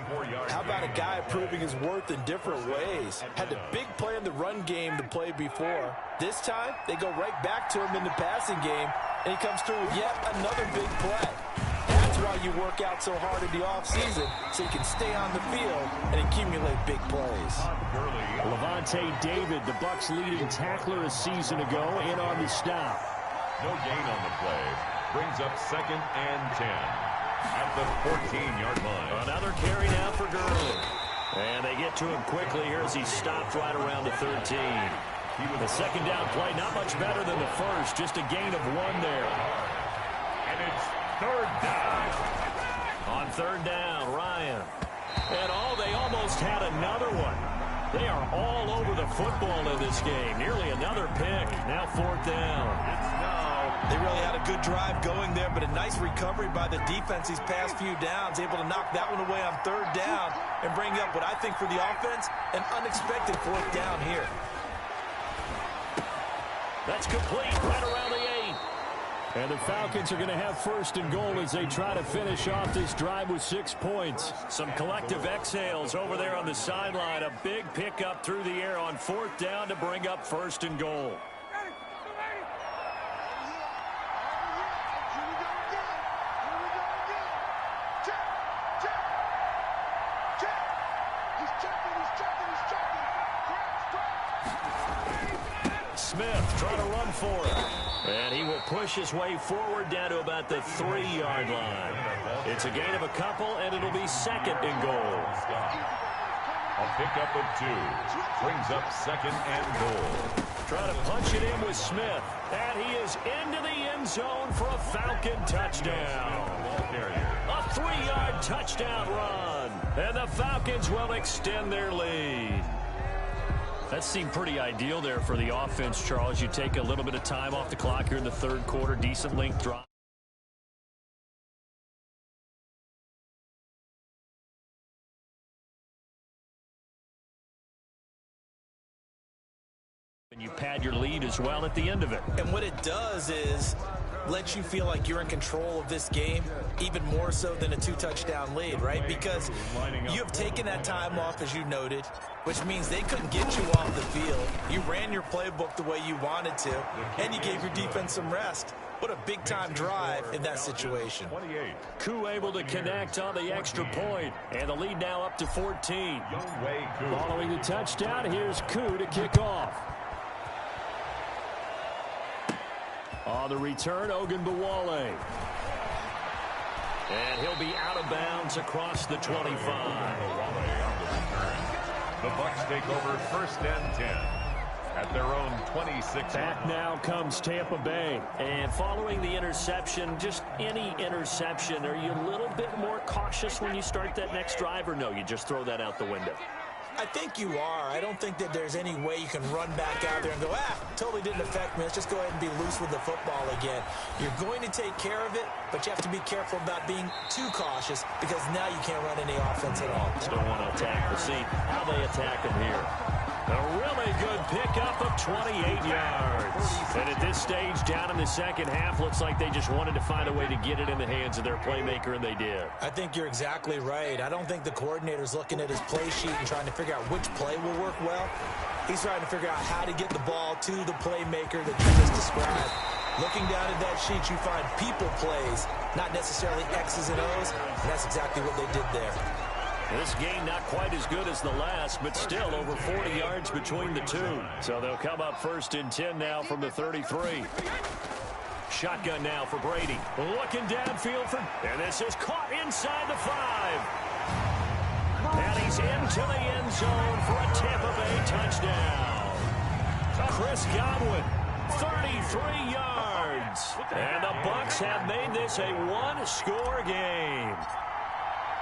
How about a guy proving his worth in different ways? Had the big play in the run game to play before. This time, they go right back to him in the passing game, and he comes through with yet another big play. That's why you work out so hard in the offseason, so you can stay on the field and accumulate big plays. Levante David, the Bucs' leading tackler a season ago, in on the stop. No gain on the play. Brings up 2nd and 10 at the 14-yard line. Another carry now for Gurley. And they get to him quickly here as he stopped right around the 13. The 2nd down play, not much better than the first, just a gain of 1 there. And it's 3rd down. On 3rd down, Ryan. And they almost had another one. They are all over the football in this game. Nearly another pick. Now 4th down. They really had a good drive going there, but a nice recovery by the defense these past few downs, able to knock that one away on 3rd down and bring up what I think for the offense, an unexpected 4th down here. That's complete right around the 8. And the Falcons are going to have first and goal as they try to finish off this drive with 6 points. Some collective exhales over there on the sideline. A big pickup through the air on 4th down to bring up first and goal. Smith trying to run for it. And he will push his way forward down to about the 3-yard line. It's a gain of a couple, and it'll be second and goal. A pickup of 2 brings up second and goal. Trying to punch it in with Smith. And he is into the end zone for a Falcon touchdown. A 3-yard touchdown run. And the Falcons will extend their lead. That seemed pretty ideal there for the offense, Charles. You take a little bit of time off the clock here in the third quarter. Decent length drive. And you pad your lead as well at the end of it. And what it does is let you feel like you're in control of this game even more so than a 2-touchdown lead, right? Because you have taken that time off, as you noted, which means they couldn't get you off the field. You ran your playbook the way you wanted to, and you gave your defense some rest. What a big-time drive in that situation. Koo able to connect on the extra point, and the lead now up to 14. Following the touchdown, here's Koo to kick off. On the return, Ogunbowale. And he'll be out of bounds across the 25. The Bucs take over first and 10 at their own 26. Back now comes Tampa Bay. And following the interception, just any interception, are you a little bit more cautious when you start that next drive, or no, you just throw that out the window? I think you are. I don't think that there's any way you can run back out there and go, totally didn't affect me. Let's just go ahead and be loose with the football again. You're going to take care of it, but you have to be careful about being too cautious because now you can't run any offense at all. Still want to attack. We'll see how they attack him here. A really good pickup of 28 yards. And at this stage, down in the second half, looks like they just wanted to find a way to get it in the hands of their playmaker, and they did. I think you're exactly right. I don't think the coordinator's looking at his play sheet and trying to figure out which play will work well. He's trying to figure out how to get the ball to the playmaker that you just described. Looking down at that sheet, you find people plays, not necessarily X's and O's, and that's exactly what they did there. This game not quite as good as the last, but still over 40 yards between the two. So they'll come up first and 10 now from the 33. Shotgun now for Brady. Looking downfield and this is caught inside the 5. And he's into the end zone for a Tampa Bay touchdown. Chris Godwin, 33 yards. And the Bucs have made this a one-score game.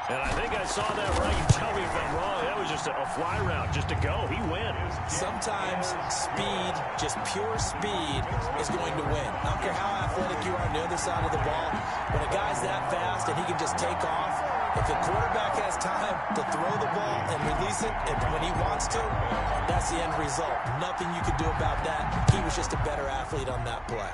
And I think I saw that right. Tell me if I'm wrong. That was just a fly route, just to go. He wins. Sometimes speed, just pure speed, is going to win. I don't care how athletic you are on the other side of the ball. When a guy's that fast and he can just take off, if the quarterback has time to throw the ball and release it and when he wants to, that's the end result. Nothing you can do about that. He was just a better athlete on that play.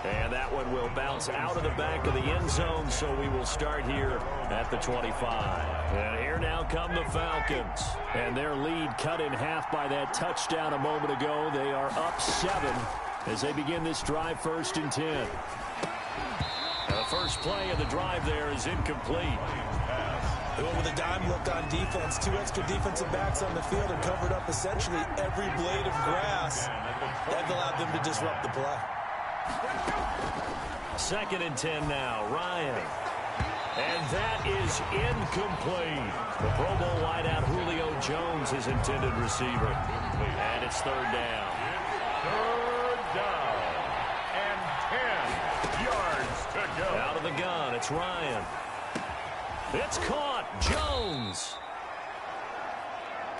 And that one will bounce out of the back of the end zone, so we will start here at the 25. And here now come the Falcons. And their lead cut in half by that touchdown a moment ago. They are up 7 as they begin this drive first and 10. Now the first play of the drive there is incomplete. Going with a dime look on defense. 2 extra defensive backs on the field and covered up essentially every blade of grass. That allowed them to disrupt the play. Second and 10 now, Ryan. And that is incomplete. The Pro Bowl wideout Julio Jones, his intended receiver. And it's third down. Third down. And 10 yards to go. Out of the gun, it's Ryan. It's caught. Jones.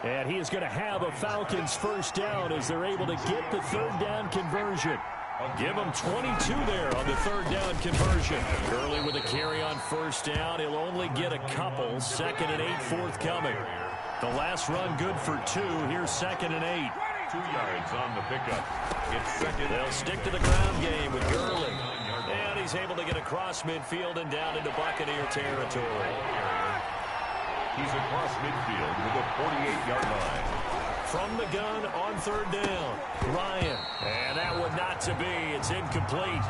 And he is going to have a Falcons first down as they're able to get the third down conversion. Give him 22 there on the third down conversion. Early with a carry on first down. He'll only get a couple. Second and 8 forthcoming. The last run good for 2. Here's second and 8. 2 yards on the pickup. It's second. They'll stick to the ground game with Gurley. And he's able to get across midfield and down into Buccaneer territory. He's across midfield to the 48-yard line. From the gun on third down, Ryan. And that would not to be. It's incomplete.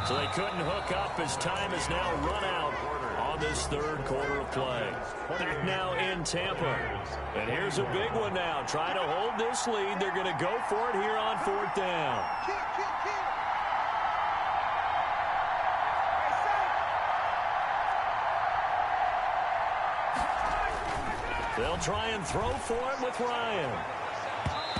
So they couldn't hook up as time has now run out on this third quarter of play. Back now in Tampa. And here's a big one now. Trying to hold this lead. They're going to go for it here on fourth down. They'll try and throw for it with Ryan.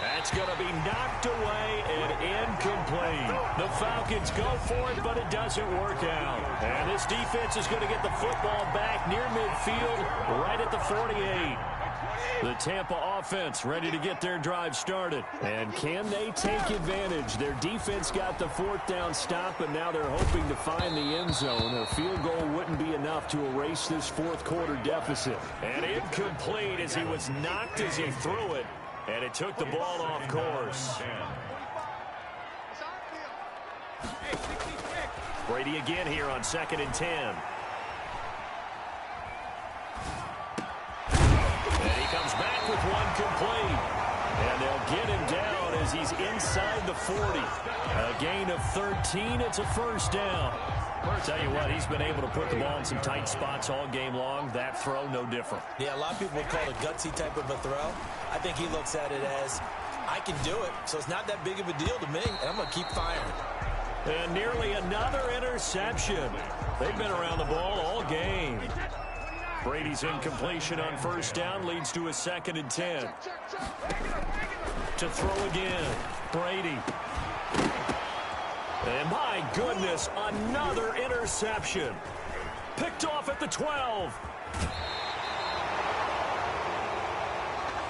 That's going to be knocked away and incomplete. The Falcons go for it, but it doesn't work out. And this defense is going to get the football back near midfield, right at the 48. The Tampa offense ready to get their drive started. And can they take advantage? Their defense got the fourth down stop, and now they're hoping to find the end zone. A field goal wouldn't be enough to erase this fourth quarter deficit. And incomplete as he was knocked as he threw it. And it took the ball off course. Brady again here on 2nd and 10. And he comes back with one complete. And they'll get him down as he's inside the 40. A gain of 13. It's a first down. I'll tell you what, he's been able to put the ball in some tight spots all game long. That throw, no different. Yeah, a lot of people would call it a gutsy type of a throw. I think he looks at it as, I can do it, so it's not that big of a deal to me, and I'm going to keep firing. And nearly another interception. They've been around the ball all game. Brady's incompletion on first down leads to a 2nd and 10. To throw again, Brady. And my goodness, another interception. Picked off at the 12.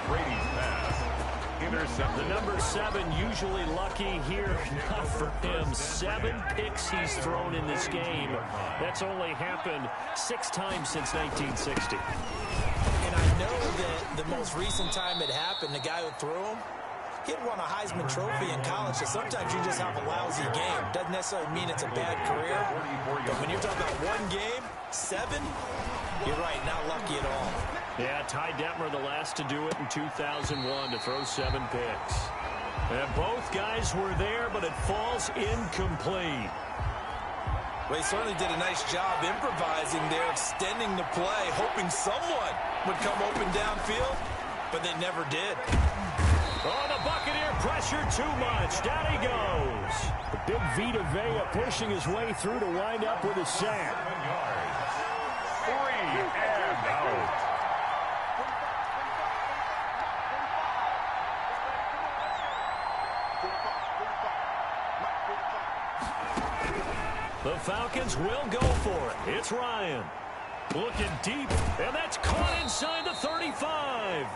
Brady's pass. Intercepted. The number 7 usually lucky here. Not for him. 7 picks he's thrown in this game. That's only happened 6 times since 1960. And I know that the most recent time it happened, the guy who threw him, he'd won a Heisman Trophy in college, so sometimes you just have a lousy game. Doesn't necessarily mean it's a bad career, but when you're talking about one game, 7, you're right, not lucky at all. Yeah, Ty Detmer the last to do it in 2001 to throw 7 picks. And both guys were there, but it falls incomplete. Well, he certainly did a nice job improvising there, extending the play, hoping someone would come open downfield, but they never did. Oh, the Buccaneer pressure too much. Down he goes. The big Vita Vea pushing his way through to wind up with a sack. 3 and out. The Falcons will go for it. It's Ryan. Looking deep, and that's caught inside the 35.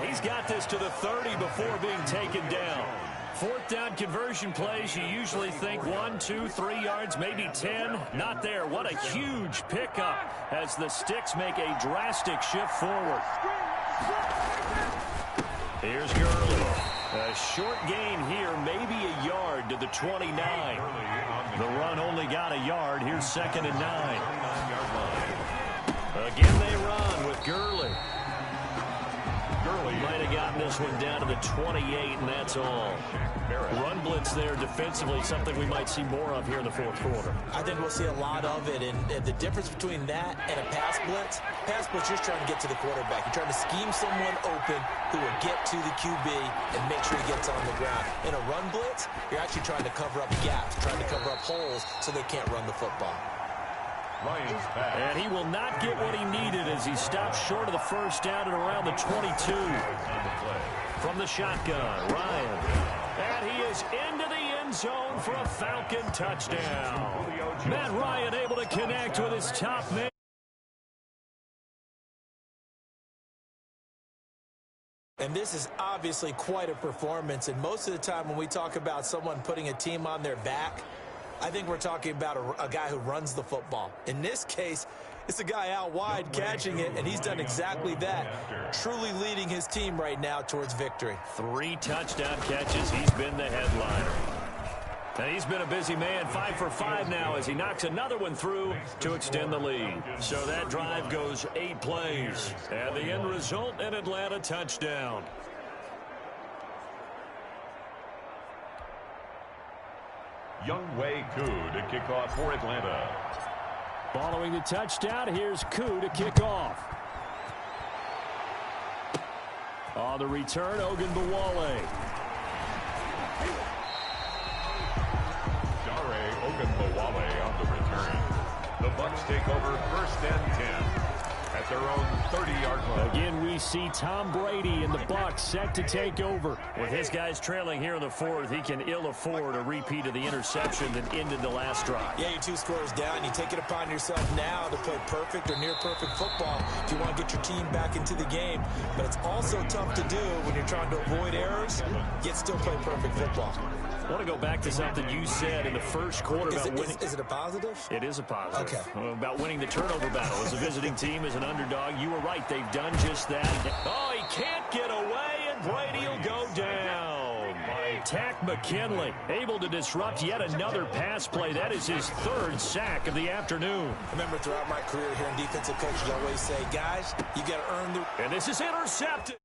He's got this to the 30 before being taken down. Fourth down conversion plays, you usually think 1, 2, 3 yards, maybe 10. Not there. What a huge pickup as the sticks make a drastic shift forward. Here's Gurley. A short gain here, maybe a yard to the 29. The run only got a yard. Here's 2nd and 9. Again they run with Gurley. Gurley might have gotten this one down to the 28, and that's all. Run blitz there defensively, something we might see more of here in the fourth quarter. I think we'll see a lot of it, and the difference between that and a pass blitz, you're trying to get to the quarterback. You're trying to scheme someone open who will get to the QB and make sure he gets on the ground. In a run blitz, you're actually trying to cover up gaps, trying to cover up holes so they can't run the football. And he will not get what he needed as he stops short of the first down at around the 22. From the shotgun, Ryan. And he is into the end zone for a Falcon touchdown. Matt Ryan able to connect with his top man. And this is obviously quite a performance. And most of the time when we talk about someone putting a team on their back, I think we're talking about a guy who runs the football. In this case, It's a guy out wide catching it, and he's done exactly that. Truly leading his team right now towards victory. 3 touchdown catches. He's been the headliner. And he's been a busy man, 5 for 5 now as he knocks another one through to extend the lead. So that drive goes 8 plays. And the end result, an Atlanta touchdown. Younghoe Koo to kick off for Atlanta. Following the touchdown, here's Koo to kick off. On the return, Ogunbowale. Ogunbowale on the return. The Bucs take over 1st and 10 at their own 30-yard line. Again, we see Tom Brady and the Bucs set to take over. With his guys trailing here in the 4th, he can ill afford a repeat of the interception that ended the last drive. Yeah, you're 2 scores down. You take it upon yourself now to play perfect or near-perfect football if you want to get your team back into the game. But it's also tough to do when you're trying to avoid errors, yet still play perfect football. I want to go back to something you said in the first quarter about winning. Is it a positive? It is a positive. Okay. About winning the turnover battle as a visiting team, as an underdog. You were right. They've done just that. Oh, he can't get away, and Brady will go down. Tack McKinley able to disrupt yet another pass play. That is his 3rd sack of the afternoon. I remember throughout my career here in defensive coaches always say, guys, you got to earn the... And this is intercepted.